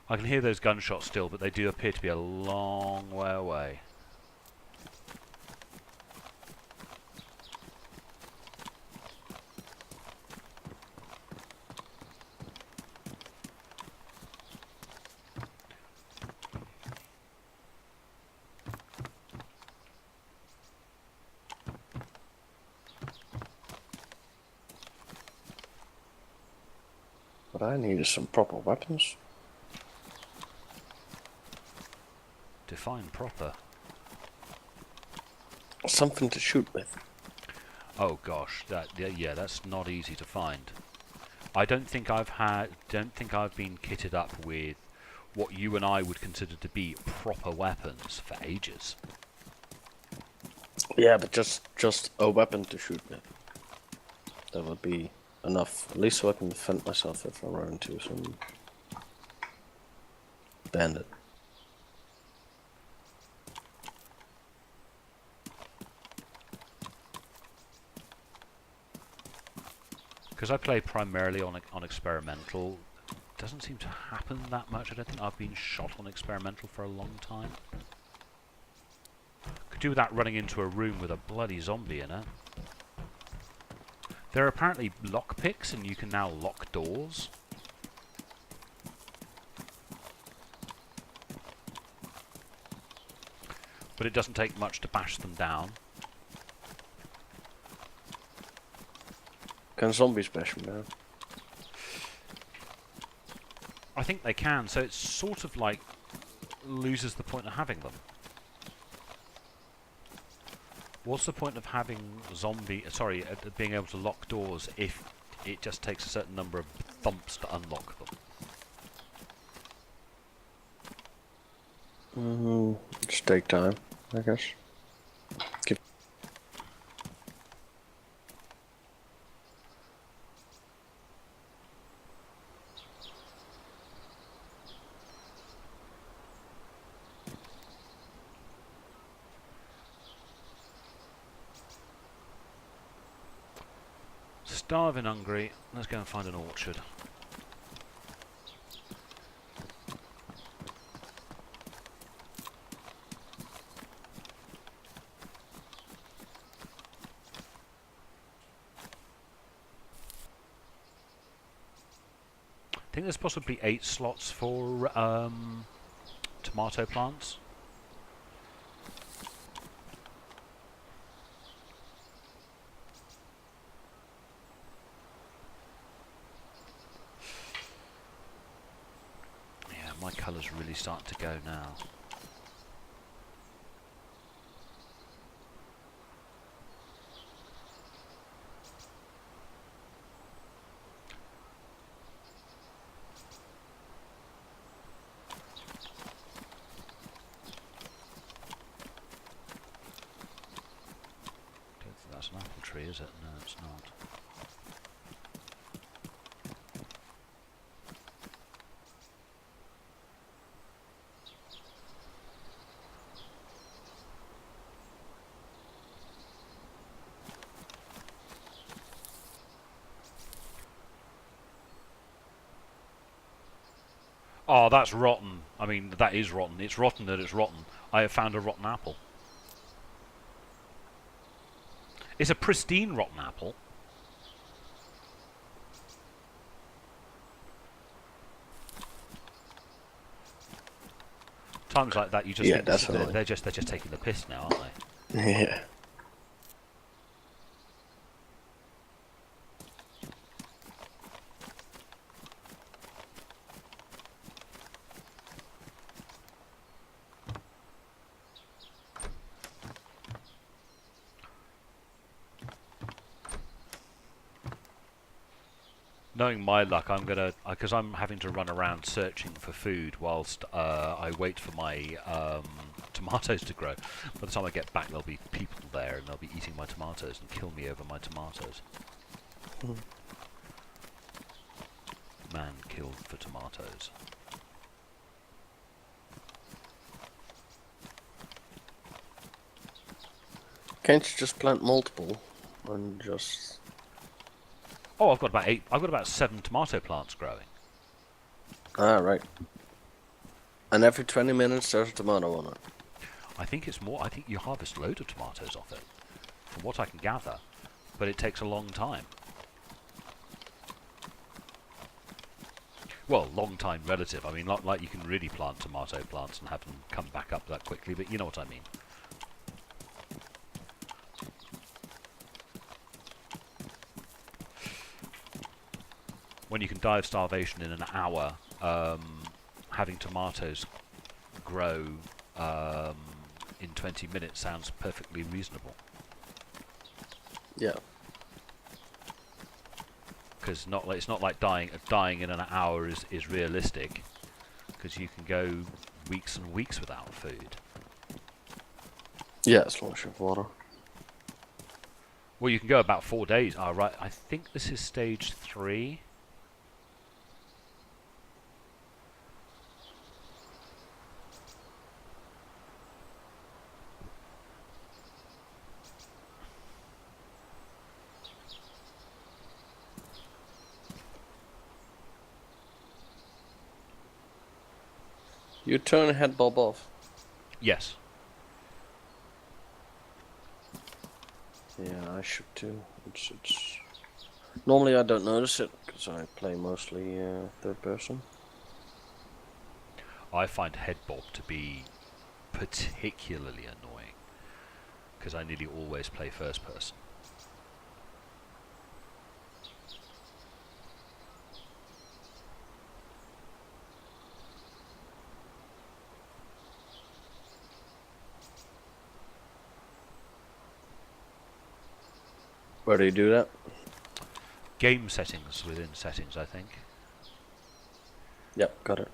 I can hear those gunshots still, but they do appear to be a long way away. What I need is some proper weapons. Define proper. Something to shoot with. Oh gosh, yeah, that's not easy to find. I don't think I've been kitted up with what you and I would consider to be proper weapons for ages. Yeah, but just a weapon to shoot with. That would be enough, at least so I can defend myself if I run into some bandit. Because I play primarily on experimental, doesn't seem to happen that much. I don't think I've been shot on experimental for a long time. Could do without running into a room with a bloody zombie in it. There are apparently lockpicks, and you can now lock doors. But it doesn't take much to bash them down. Can zombies bash me down? I think they can, so it's sort of like loses the point of having them. What's the point of having being able to lock doors if it just takes a certain number of thumps to unlock them? Just take time, I guess. Starving hungry, let's go and find an orchard. I think there's possibly 8 slots for tomato plants. Yeah, my colours really start to go now. That's an apple tree, is it? No, it's not. Oh, that's rotten. I mean, that is rotten. It's rotten that it's rotten. I have found a rotten apple. It's a pristine rotten apple. Times like that, you just think they're just taking the piss now, aren't they? Yeah. Knowing my luck, I'm gonna because I'm having to run around searching for food whilst I wait for my tomatoes to grow. By the time I get back, there'll be people there and they'll be eating my tomatoes and kill me over my tomatoes. Man killed for tomatoes. Can't you just plant multiple and just? Oh, I've got about 8. I've got about 7 tomato plants growing. Ah, right. And every 20 minutes there's a tomato on it. I think it's more. I think you harvest loads of tomatoes off it, from what I can gather, but it takes a long time. Well, long time relative. I mean, not like you can really plant tomato plants and have them come back up that quickly, but you know what I mean. When you can die of starvation in an hour, having tomatoes grow in 20 minutes sounds perfectly reasonable. Yeah. Because it's not like dying in an hour is realistic. Because you can go weeks and weeks without food. Yeah, as long as you have water. Well, you can go about 4 days. Ah, right. I think this is stage 3. You turn head bob off. Yes. Yeah, I should too. It's normally I don't notice it because I play mostly third person. I find head bob to be particularly annoying. Because I nearly always play first person. Where do you do that? Game settings within settings, I think. Yep, got it.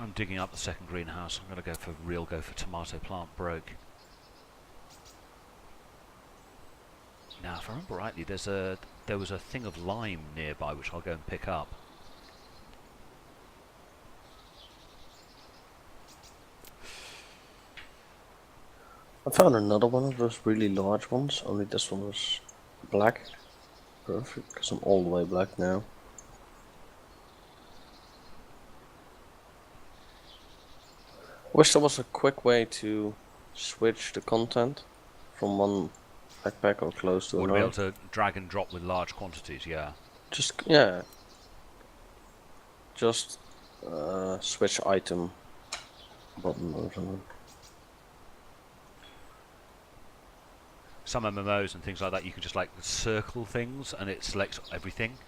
I'm digging up the second greenhouse. I'm going to go for tomato plant broke. Now, if I remember rightly, there was a thing of lime nearby which I'll go and pick up. I found another one of those really large ones, only this one was black. Perfect, because I'm all the way black now. Wish there was a quick way to switch the content from one backpack or clothes to Would be another. able to drag and drop with large quantities, yeah. Just, yeah. Just switch item button or something. Some MMOs and things like that, you can just like circle things and it selects everything.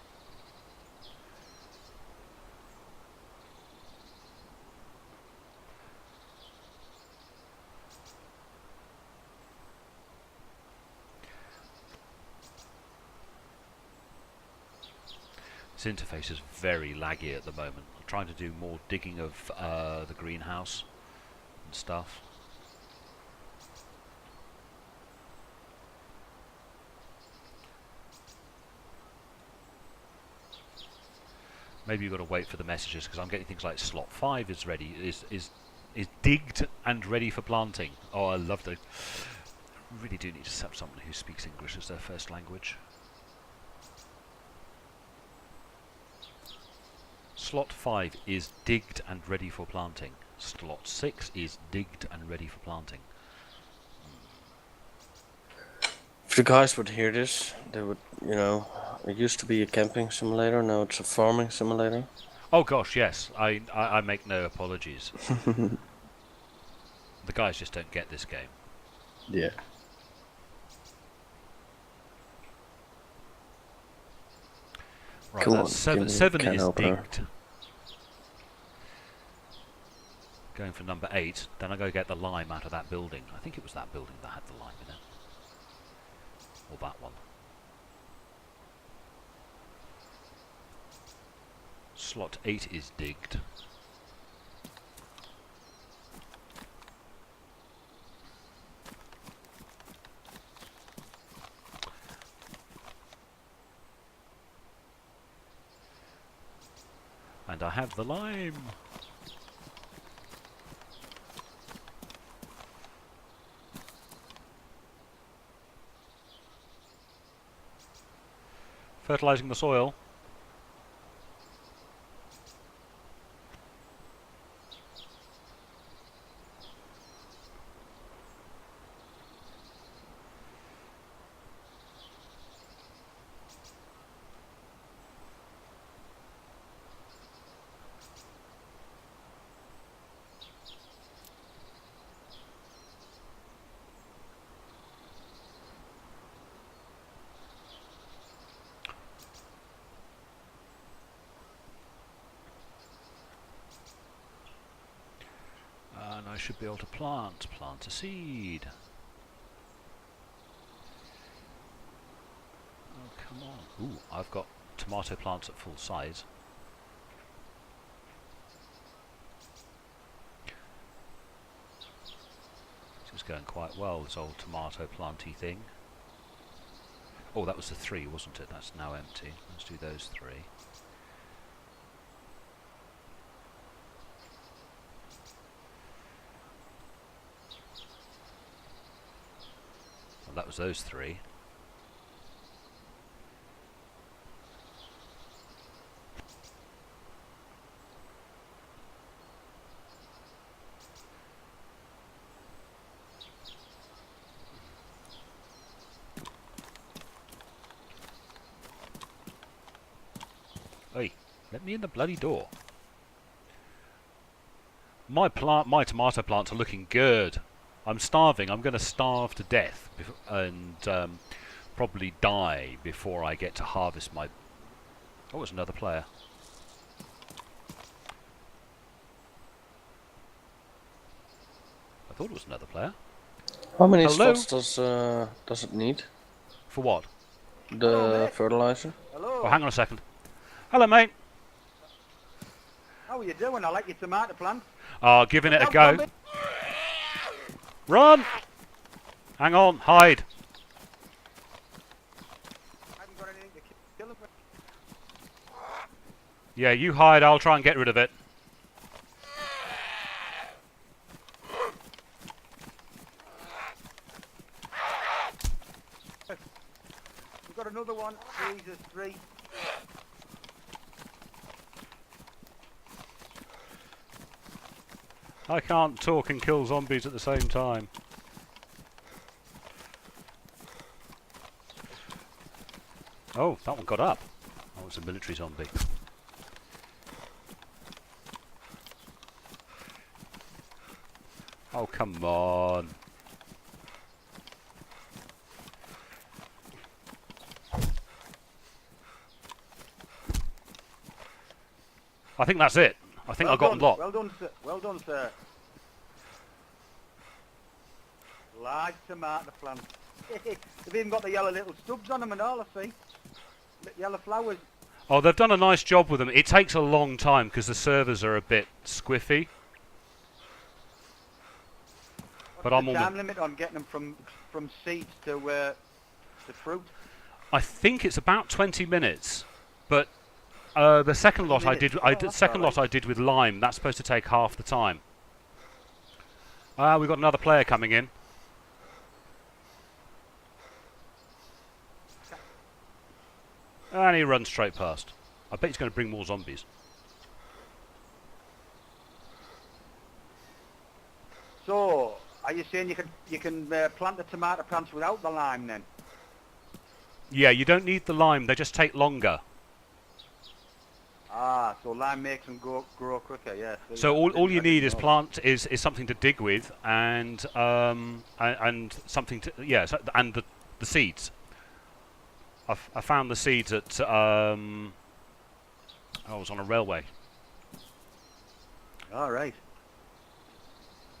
This interface is very laggy at the moment. I'm trying to do more digging of the greenhouse and stuff. Maybe you've got to wait for the messages because I'm getting things like slot 5 is ready, is digged and ready for planting. Oh, I love that. Really do need to set up someone who speaks English as their first language. Slot 5 is digged and ready for planting. Slot 6 is digged and ready for planting. If the guys would hear this, they would, it used to be a camping simulator, now it's a farming simulator. Oh gosh, yes. I make no apologies. The guys just don't get this game. Yeah. Right, Come that's on, seven. give me a 7 can is opener. digged. Going for number 8. Then I go get the lime out of that building. I think it was that building that had the lime in it. Or that one. Slot 8 is digged. And I have the lime. Fertilizing the soil. And I should be able to plant a seed. Oh, come on. Ooh, I've got tomato plants at full size. This is going quite well, this old tomato planty thing. Oh, that was the 3, wasn't it? That's now empty. Let's do those 3. Well, that was those 3. Hey, let me in the bloody door. My tomato plants are looking good. I'm starving. I'm going to starve to death and probably die before I get to harvest my... Oh, it's another player. I thought it was another player. How many Hello? slots does it need? For what? The fertilizer? Hello. Oh, hang on a second. Hello, mate. How are you doing? I like your tomato plant. Giving it a Help, go. zombie. Run! Hang on, hide. I haven't got anything to kill him. Yeah, you hide, I'll try and get rid of it. We've got another one. Jesus, 3. I can't talk and kill zombies at the same time. Oh, that one got up. Oh, it's a military zombie. Oh, come on. I think that's it. I think I got them locked. Well done, sir. Well done, sir. Large tomato plant. They've even got the yellow little stubs on them and all, I see. Yellow flowers. Oh, they've done a nice job with them. It takes a long time because the servers are a bit squiffy. But What's I'm the almost... time limit on getting them from seeds to fruit? I think it's about 20 minutes. But the second lot I did, I did with lime. That's supposed to take half the time. We've got another player coming in. And he runs straight past. I bet he's going to bring more zombies. So, are you saying you can plant the tomato plants without the lime then? Yeah, you don't need the lime. They just take longer. Ah, so lime makes them grow quicker. Yeah. So all you need is something to dig with and something to and the seeds. I found the seeds at I was on a railway. All right.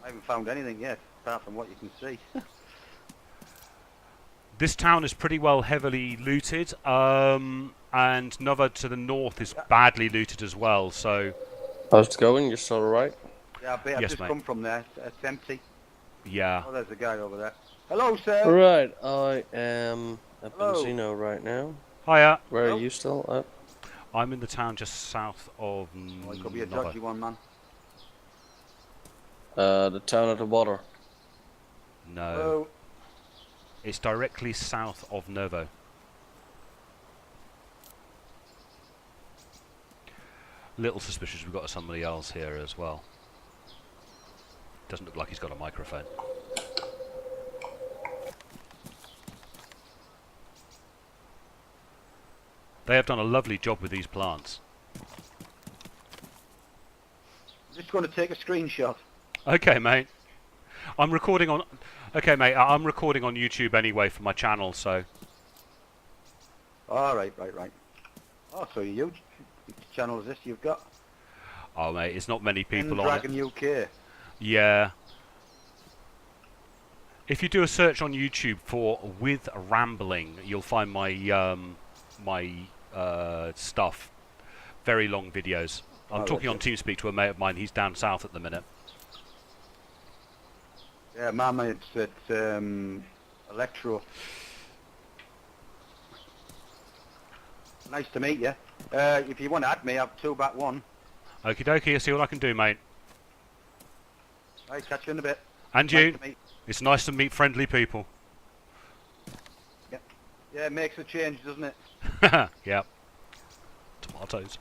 I haven't found anything yet, apart from what you can see. This town is pretty well heavily looted, and Nova to the north is badly looted as well. So, How's it going? You're still alright? Yeah, I bet I've Yes, just mate. come from there. It's empty. yeah. Oh, there's a guy over there. Hello, sir. Right, I am at Hello. Benzino right now. Hiya. Where Hello. are you still at? I'm in the town just south of Oh, it could be a Nova. dodgy one, man. The town at the water. No, Hello. it's directly south of Novo. Little suspicious we've got somebody else here as well. Doesn't look like he's got a microphone. They have done a lovely job with these plants. Just going to take a screenshot. Okay, mate. I'm recording on. Okay, mate. I'm recording on YouTube anyway for my channel, so. All right. Oh, so huge. Which channel is this you've got? Oh, mate, it's not many people on it. Dragon UK. Yeah. If you do a search on YouTube for "with rambling," you'll find my stuff. Very long videos. I'm Oh, talking on okay. TeamSpeak to a mate of mine. He's down south at the minute. Yeah, my mate's at Electro. Nice to meet you. If you want to add me, I've 2-1. Okie dokie. I'll see what I can do, mate. Right, catch you in a bit. And Nice you. to meet. It's nice to meet friendly people. Yeah, it makes a change, doesn't it? Yep. Tomatoes.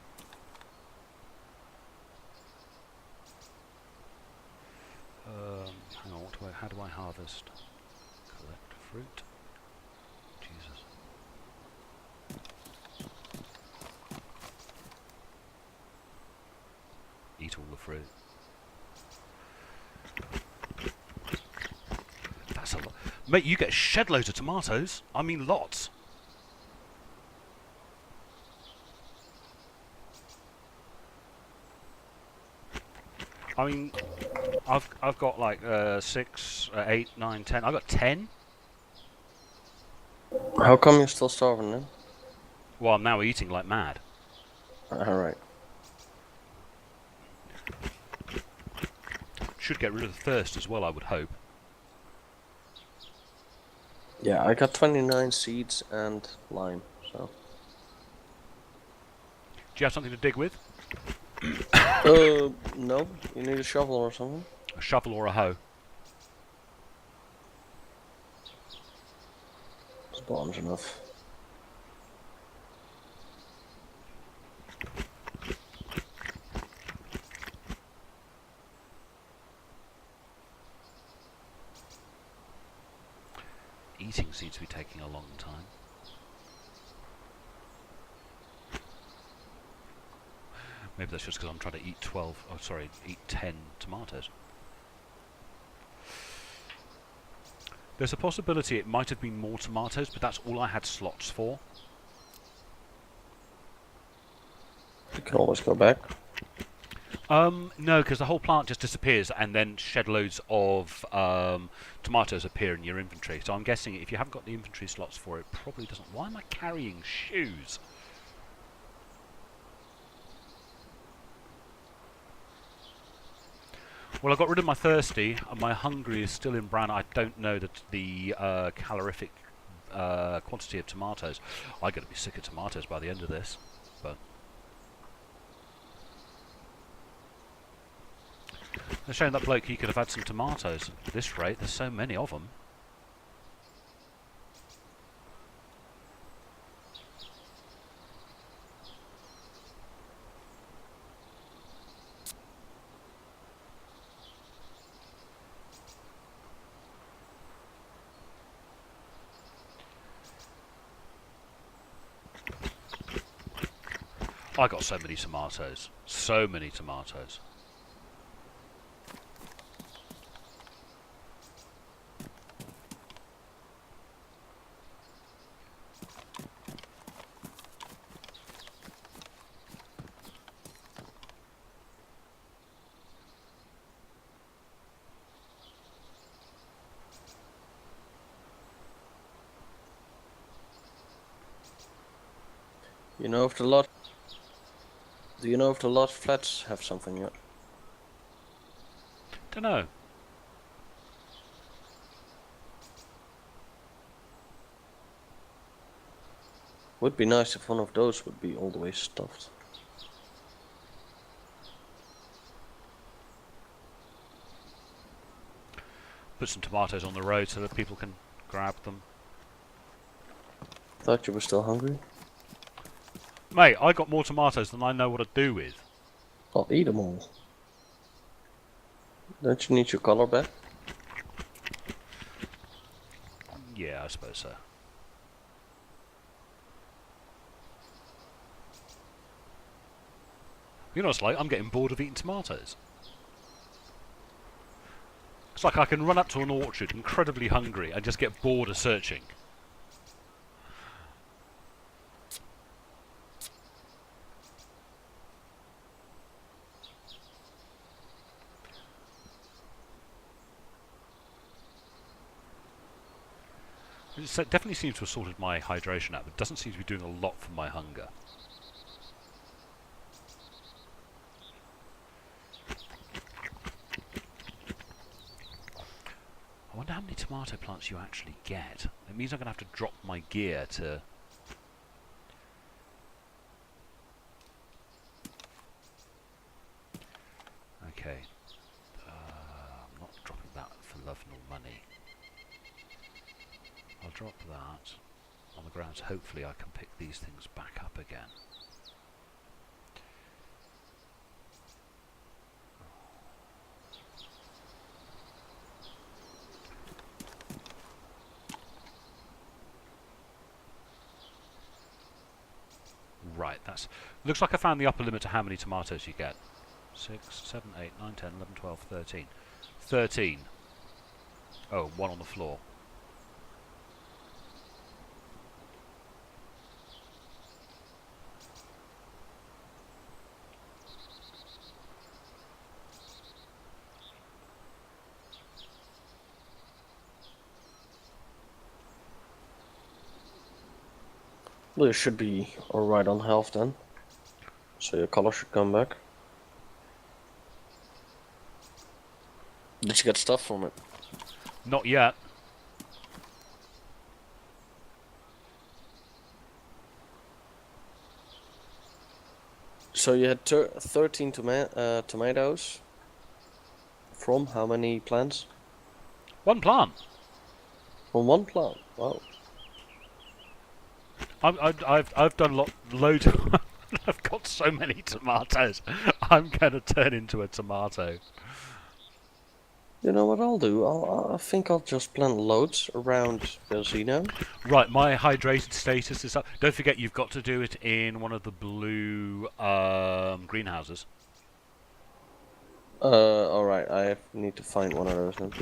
Hang on. How do I harvest? Collect fruit. Jesus. Eat all the fruit. That's a lot. Mate, you get shed loads of tomatoes. I mean, lots. I mean, I've got like 6, 8, 9, 10. I've got 10. How come you're still starving then? Well, I'm now eating like mad. Alright. Should get rid of the thirst as well, I would hope. Yeah, I got 29 seeds and lime, so. Do you have something to dig with? No. You need a shovel or something? A shovel or a hoe? Spawns enough. Eating seems to be taking a long time. Maybe that's just because I'm trying to eat eat 10 tomatoes. There's a possibility it might have been more tomatoes, but that's all I had slots for. You can always go back. No, because the whole plant just disappears and then shed loads of tomatoes appear in your inventory. So I'm guessing if you haven't got the inventory slots for it, it probably doesn't. Why am I carrying shoes? Well, I got rid of my thirsty, and my hungry is still in brown. I don't know the calorific quantity of tomatoes. I'm going to be sick of tomatoes by the end of this, but they're showing that bloke he could have had some tomatoes. At this rate, there's so many of them. I got so many tomatoes. So many tomatoes. You know if the lot... Do you know if the lot flats have something yet? Don't know. Would be nice if one of those would be all the way stuffed. Put some tomatoes on the road so that people can grab them. Thought you were still hungry? Mate, I got more tomatoes than I know what to do with. I'll eat them all. Don't you need your color back? Yeah, I suppose so. You know what it's like? I'm getting bored of eating tomatoes. It's like I can run up to an orchard, incredibly hungry, and just get bored of searching. It definitely seems to have sorted my hydration out, but it doesn't seem to be doing a lot for my hunger. I wonder how many tomato plants you actually get. It means I'm going to have to drop my gear to... Okay. I'm not dropping that for love nor money. I'll drop that on the grounds. Hopefully I can pick these things back up again. Right, that's... Looks like I found the upper limit to how many tomatoes you get. 6, 7, 8, 9, 10, 11, 12, 13. 13. Oh, one on the floor. Well, you should be alright on health then. So your color should come back. Did you get stuff from it? Not yet. So you had 13 tomatoes. From how many plants? One plant. From one plant. Wow. I've done loads. I've got so many tomatoes. I'm gonna turn into a tomato. You know what I'll do? I think I'll just plant loads around Casino. Right, my hydrated status is up. Don't forget, you've got to do it in one of the blue greenhouses. Alright, I need to find one of those then.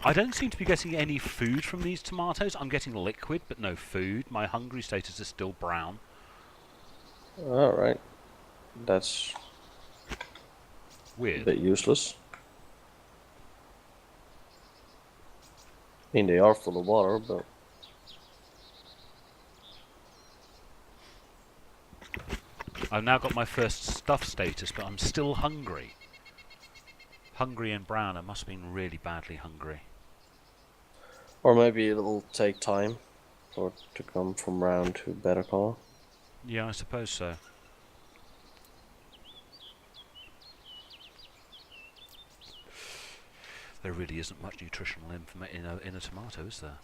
I don't seem to be getting any food from these tomatoes. I'm getting liquid, but no food. My hungry status is still brown. Alright. That's Weird. a bit useless. I mean, they are full of water, but... I've now got my first stuff status, but I'm still hungry. Hungry and brown. I must have been really badly hungry. Or maybe it'll take time for it to come from brown to better color. Yeah, I suppose so. There really isn't much nutritional information in a tomato, is there?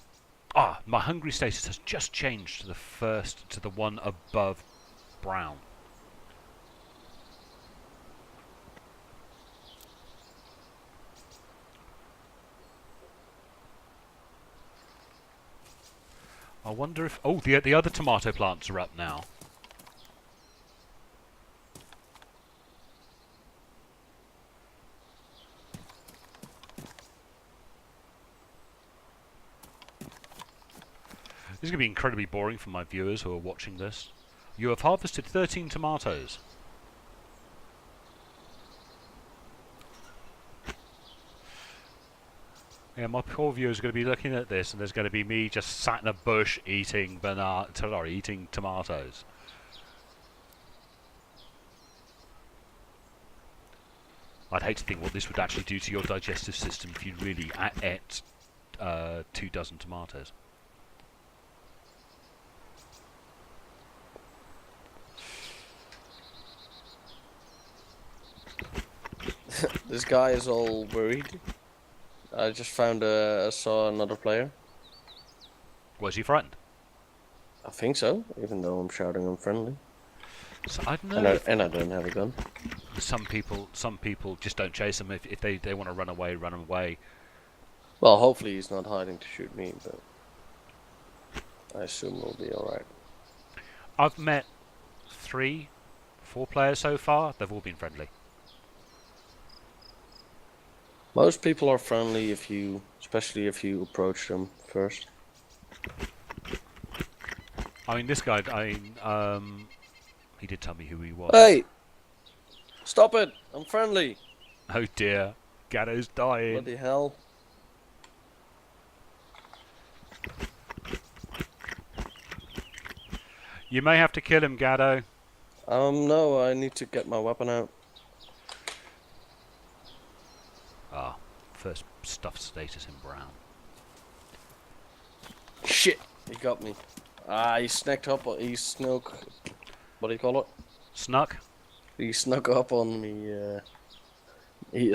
Ah, my hungry status has just changed to the one above brown. I wonder if... Oh, the other tomato plants are up now. This is going to be incredibly boring for my viewers who are watching this. You have harvested 13 tomatoes. Yeah, my poor viewers are going to be looking at this, and there's going to be me just sat in a bush eating eating tomatoes. I'd hate to think what this would actually do to your digestive system if you really ate 2 dozen tomatoes. This guy is all worried. I just saw another player. Was he frightened? I think so, even though I'm shouting I'm friendly. So I don't And know. I don't have a gun. Some people just don't chase them. If they want to run away. Well, hopefully he's not hiding to shoot me, but I assume we'll be alright. I've met 3, 4 players so far. They've all been friendly. Most people are friendly especially if you approach them first. I mean, this guy. He did tell me who he was. Hey! Stop it! I'm friendly! Oh dear, Gatto's dying. Bloody hell. You may have to kill him, Gatto. No, I need to get my weapon out. Ah, first stuff status in brown. Shit! He got me. He snuck up, what do you call it? Snuck? He snuck up on me,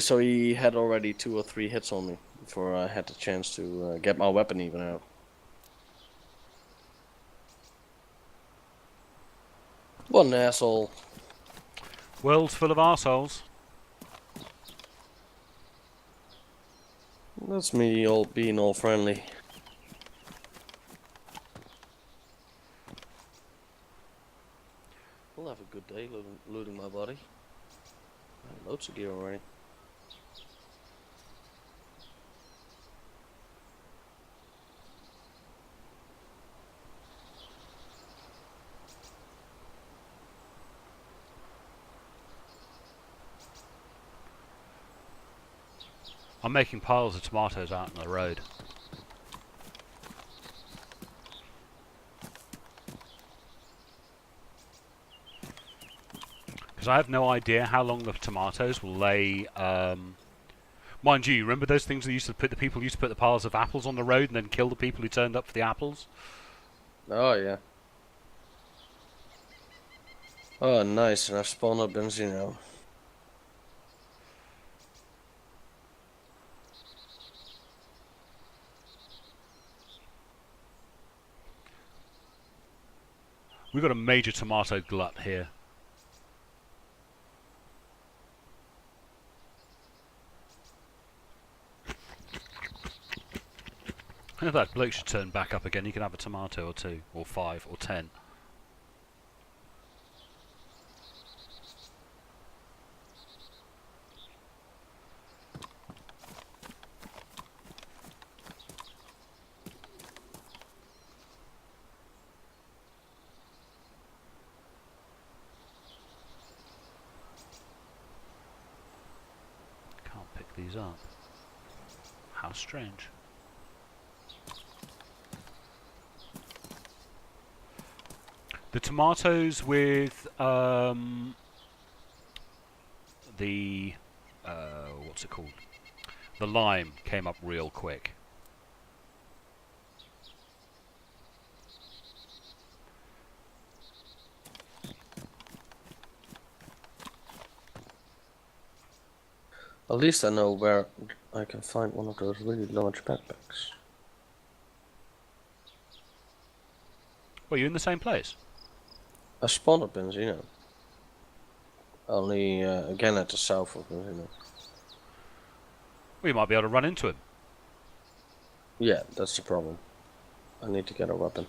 so he had already 2 or 3 hits on me before I had the chance to get my weapon even out. What an asshole. World's full of arseholes. That's me being all friendly. We'll have a good day looting my body. I have loads of gear already. I'm making piles of tomatoes out on the road. Because I have no idea how long the tomatoes will lay. Mind you, remember those things that people used to put the piles of apples on the road and then kill the people who turned up for the apples? Oh yeah. Oh nice, and I've spawned up benzene now. We've got a major tomato glut here. If that bloke should turn back up again, he can have a tomato or 2, or 5, or 10. Can't pick these up. How strange. The tomatoes with the what's it called? The lime came up real quick. At least I know where I can find one of those really large backpacks. Well, you're in the same place. I spawned at Benzino. Only again at the south of Benzino. Well, you might be able to run into him. Yeah, that's the problem. I need to get a weapon.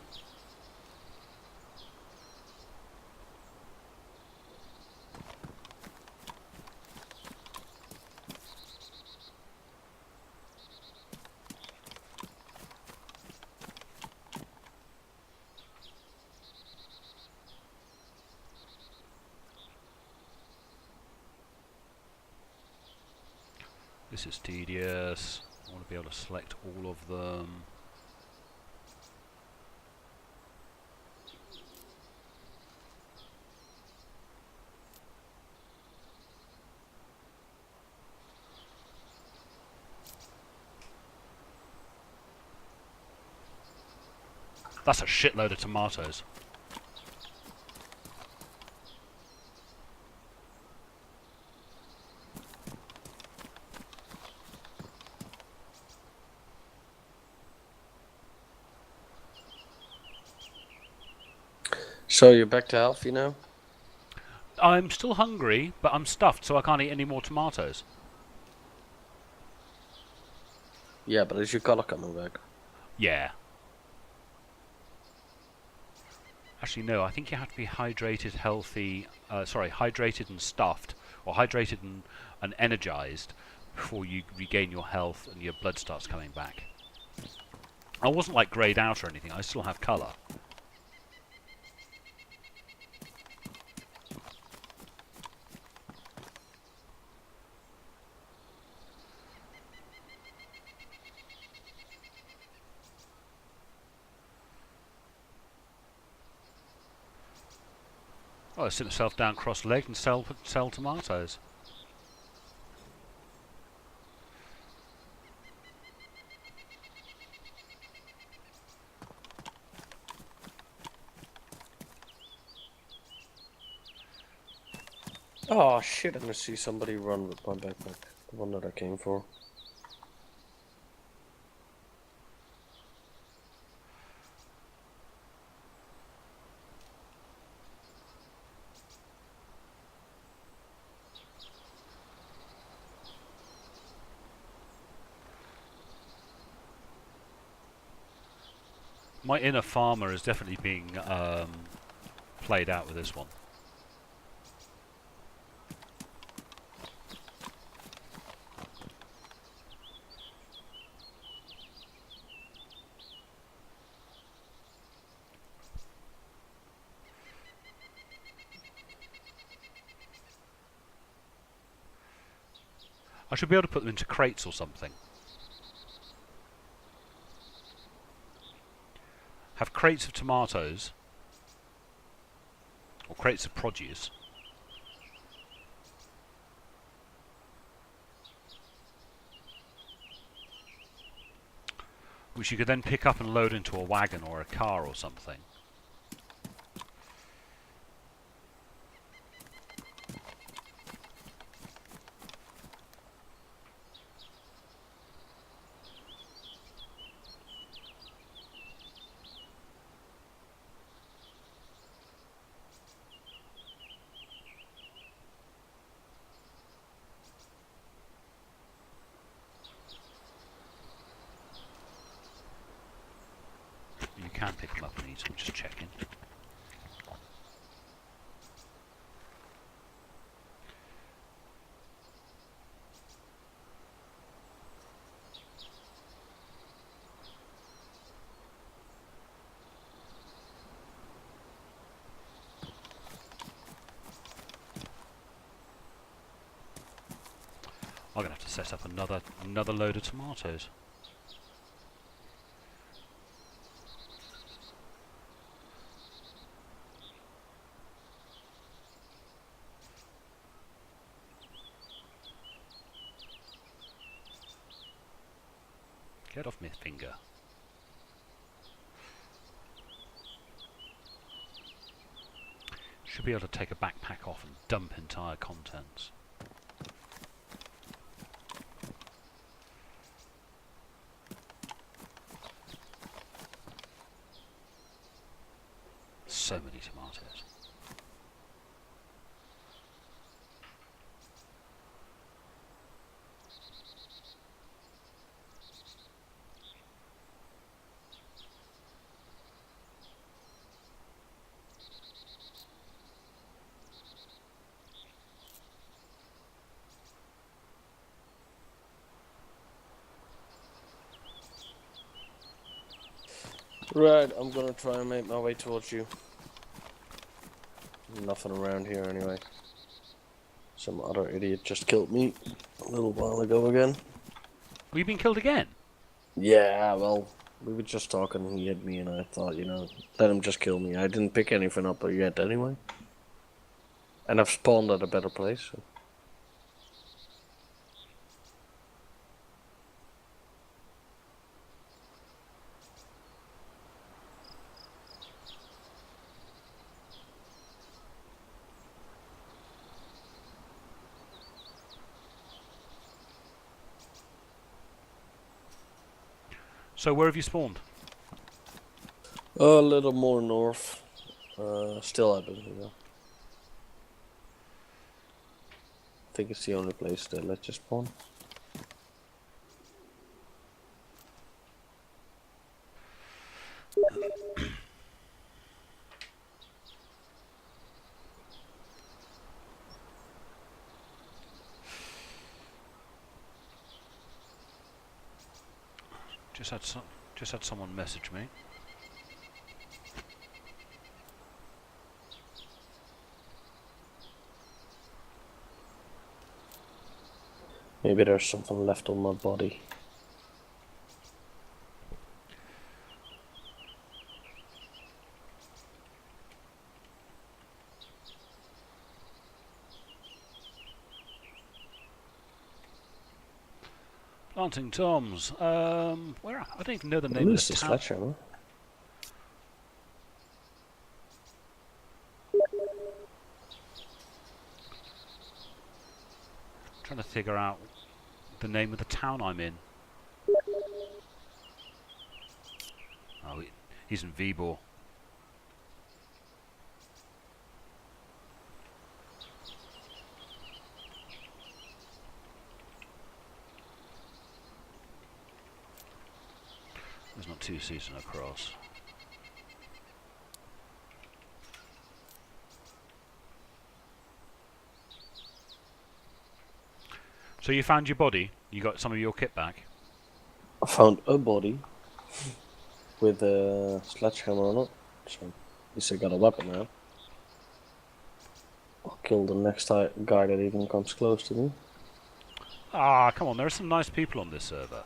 This is tedious. I want to be able to select all of them. That's a shitload of tomatoes. So you're back to healthy now? I'm still hungry, but I'm stuffed, so I can't eat any more tomatoes. Yeah, but is your color coming back? Yeah. Actually, no. I think you have to be hydrated, healthy. Hydrated and stuffed, or hydrated and energized before you regain your health and your blood starts coming back. I wasn't like greyed out or anything. I still have colour. Oh, I sit myself down cross-legged and sell tomatoes. Oh shit, I'm gonna see somebody run with my backpack. The one that I came for. My inner farmer is definitely being played out with this one. I should be able to put them into crates or something. Have crates of tomatoes, or crates of produce, which you could then pick up and load into a wagon or a car or something. You can pick them up and eat them, just checking. I'm going to have to set up another load of tomatoes. Get off my finger. Should be able to take a backpack off and dump entire contents. So many tomatoes. Right, I'm gonna try and make my way towards you. Nothing around here anyway. Some other idiot just killed me a little while ago again. Well, you've been killed again? Yeah, well, we were just talking and he hit me and I thought, you know, let him just kill me. I didn't pick anything up yet anyway. And I've spawned at a better place. So. So where have you spawned? A little more north. Still I believe. Yeah. I think it's the only place that lets you spawn. Just had someone message me. Maybe there's something left on my body. Planting toms. Where? I don't even know the At name of least the a town. sledgehammer. Trying to figure out the name of the town I'm in. Oh, he's in Vibor. There's not two seasons across. So you found your body? You got some of your kit back? I found a body with a sledgehammer on it. So at least I got a weapon now. I'll kill the next guy that even comes close to me. Ah, come on, there are some nice people on this server.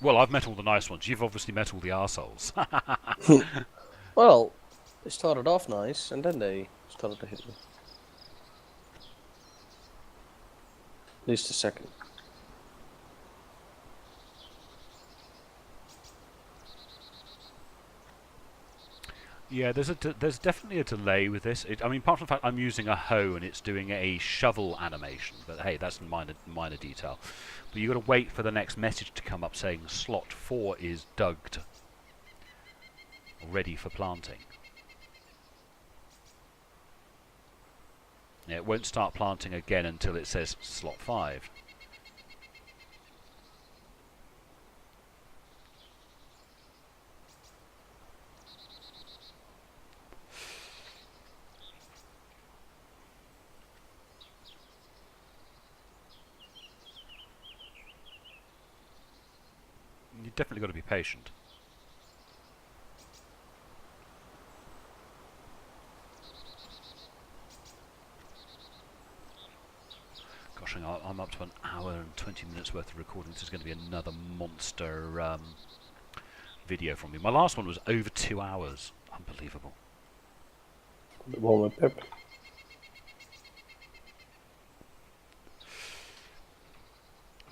Well, I've met all the nice ones. You've obviously met all the arseholes. Well, they started off nice and then they started to hit me. At least a second. Yeah, there's definitely a delay with this. I mean, apart from the fact I'm using a hoe and it's doing a shovel animation, but hey, that's a minor detail. But you've got to wait for the next message to come up saying slot 4 is dug, ready for planting. Yeah, it won't start planting again until it says slot 5. You've definitely got to be patient. Gosh, I'm up to an hour and 20 minutes worth of recording. This is going to be another monster video from me. My last one was over 2 hours. Unbelievable. The one with Pip.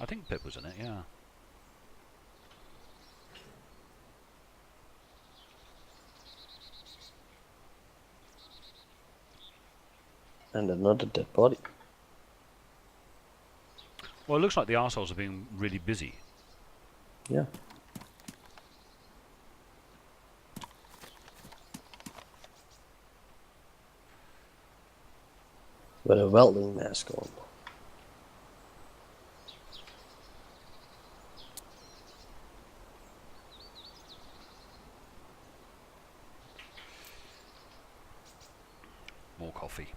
I think Pip was in it, yeah. And another dead body. Well, it looks like the arseholes are being really busy. Yeah. With a welding mask on. More coffee.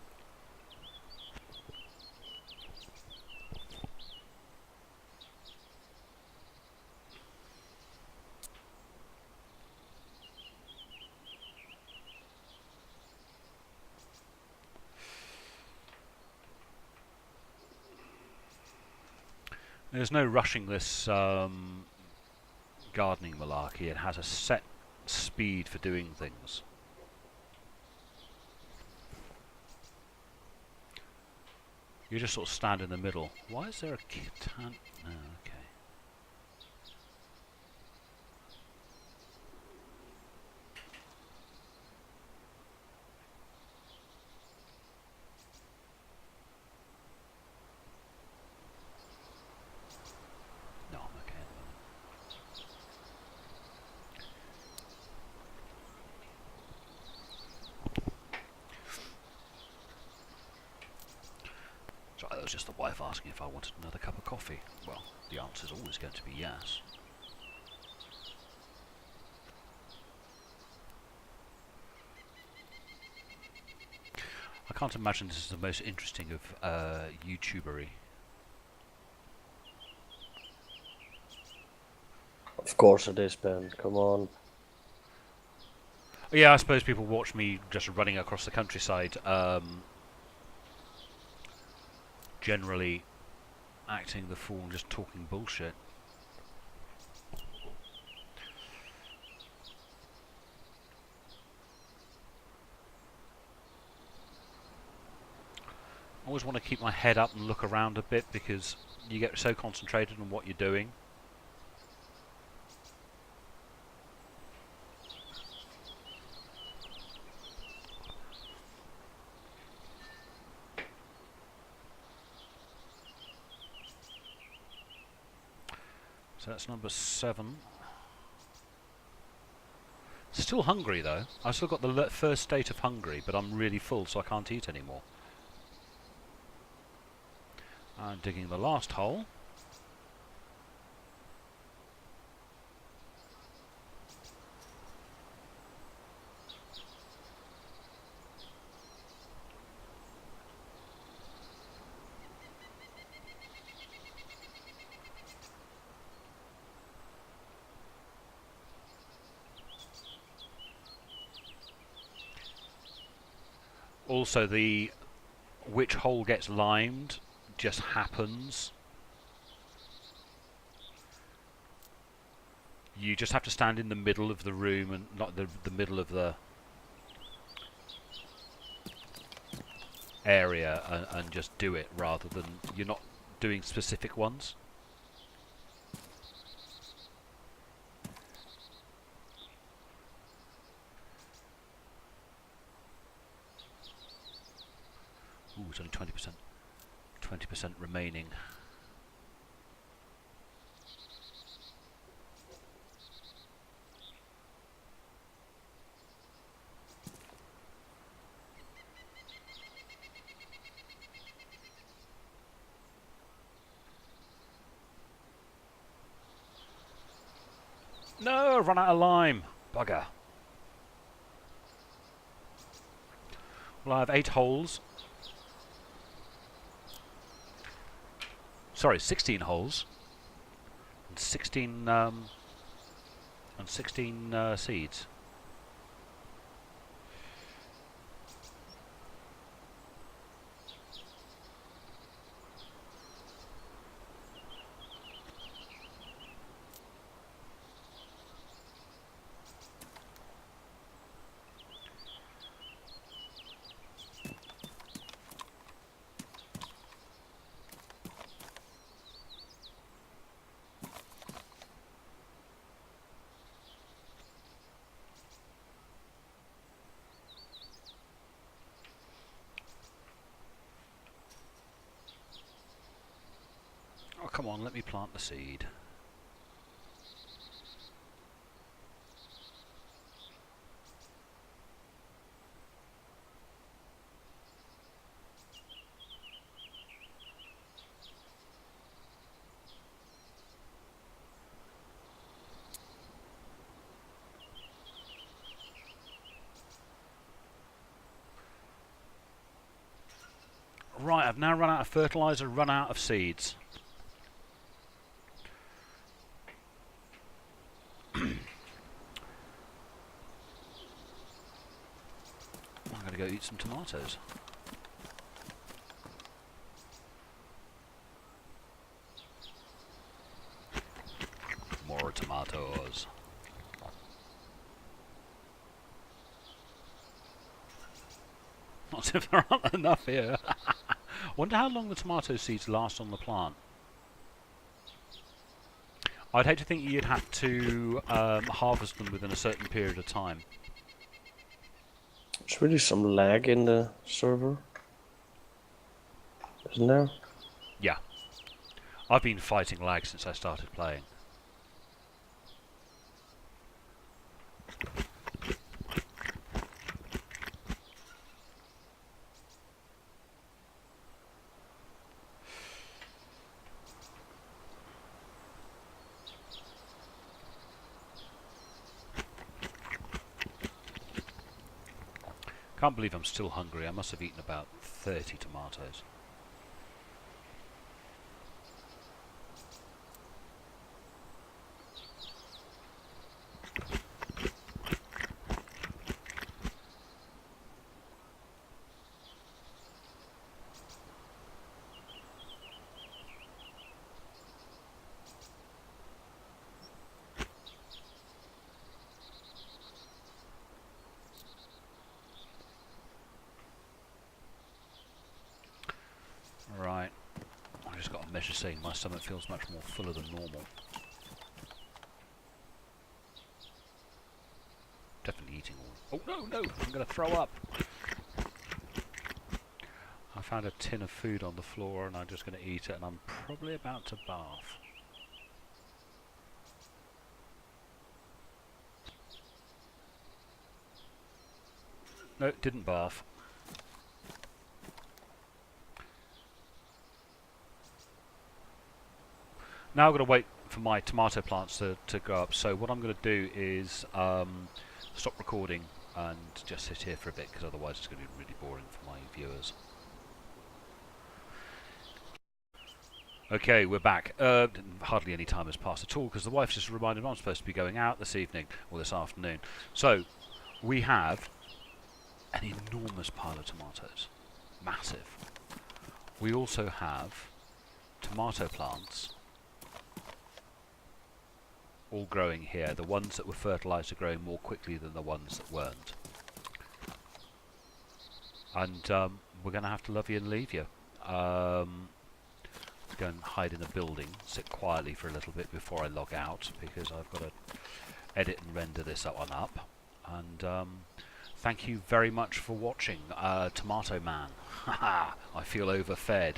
There's no rushing this gardening malarkey. It has a set speed for doing things. You just sort of stand in the middle. Why is there a kitten? Oh, okay. was just the wife asking if I wanted another cup of coffee. Well, the answer's always going to be yes. I can't imagine this is the most interesting of YouTubery. Of course it is, Ben. Come on. Yeah, I suppose people watch me just running across the countryside, generally acting the fool and just talking bullshit. I always want to keep my head up and look around a bit because you get so concentrated on what you're doing. So that's number 7. Still hungry though. I've still got the first state of hungry, but I'm really full, so I can't eat anymore. I'm digging the last hole. Also, which hole gets limed just happens. You just have to stand in the middle of the room and not the middle of the area and just do it rather than you're not doing specific ones. Ooh, it's only 20%. 20% remaining. No, I've run out of lime. Bugger. Well, I have 8 holes. Sorry, 16 holes. And 16 seeds. Oh, come on, let me plant the seed. Right, I've now run out of fertilizer, run out of seeds. I'm going to go eat some tomatoes. More tomatoes. Not as if there aren't enough here. Wonder how long the tomato seeds last on the plant. I'd hate to think you'd have to harvest them within a certain period of time. There's really some lag in the server, isn't there? Yeah. I've been fighting lag since I started playing. Can't believe I'm still hungry. I must have eaten about 30 tomatoes. Right, I just got a measure saying my stomach feels much more fuller than normal. Definitely eating all. Oh no, no! I'm going to throw up. I found a tin of food on the floor and I'm just going to eat it, and I'm probably about to bath. No, didn't bath. Now I'm going to wait for my tomato plants to grow up, so what I'm going to do is stop recording and just sit here for a bit, because otherwise it's going to be really boring for my viewers. Okay, we're back. Hardly any time has passed at all, because the wife just reminded me I'm supposed to be going out this evening, or this afternoon. So, we have an enormous pile of tomatoes. Massive. We also have tomato plants all growing here. The ones that were fertilised are growing more quickly than the ones that weren't. And we're going to have to love you and leave you. Go and hide in a building, sit quietly for a little bit before I log out, because I've got to edit and render this one up. And thank you very much for watching, Tomato Man. Haha, I feel overfed.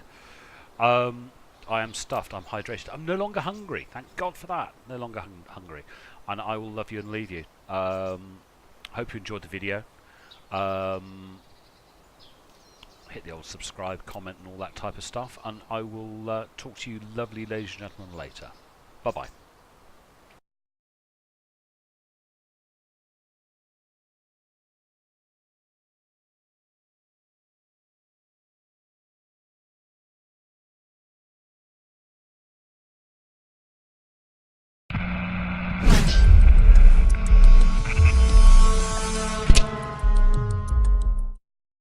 I am stuffed, I'm hydrated. I'm no longer hungry, thank God for that. No longer hungry. And I will love you and leave you. Hope you enjoyed the video. Hit the old subscribe, comment and all that type of stuff. And I will talk to you lovely ladies and gentlemen later. Bye bye.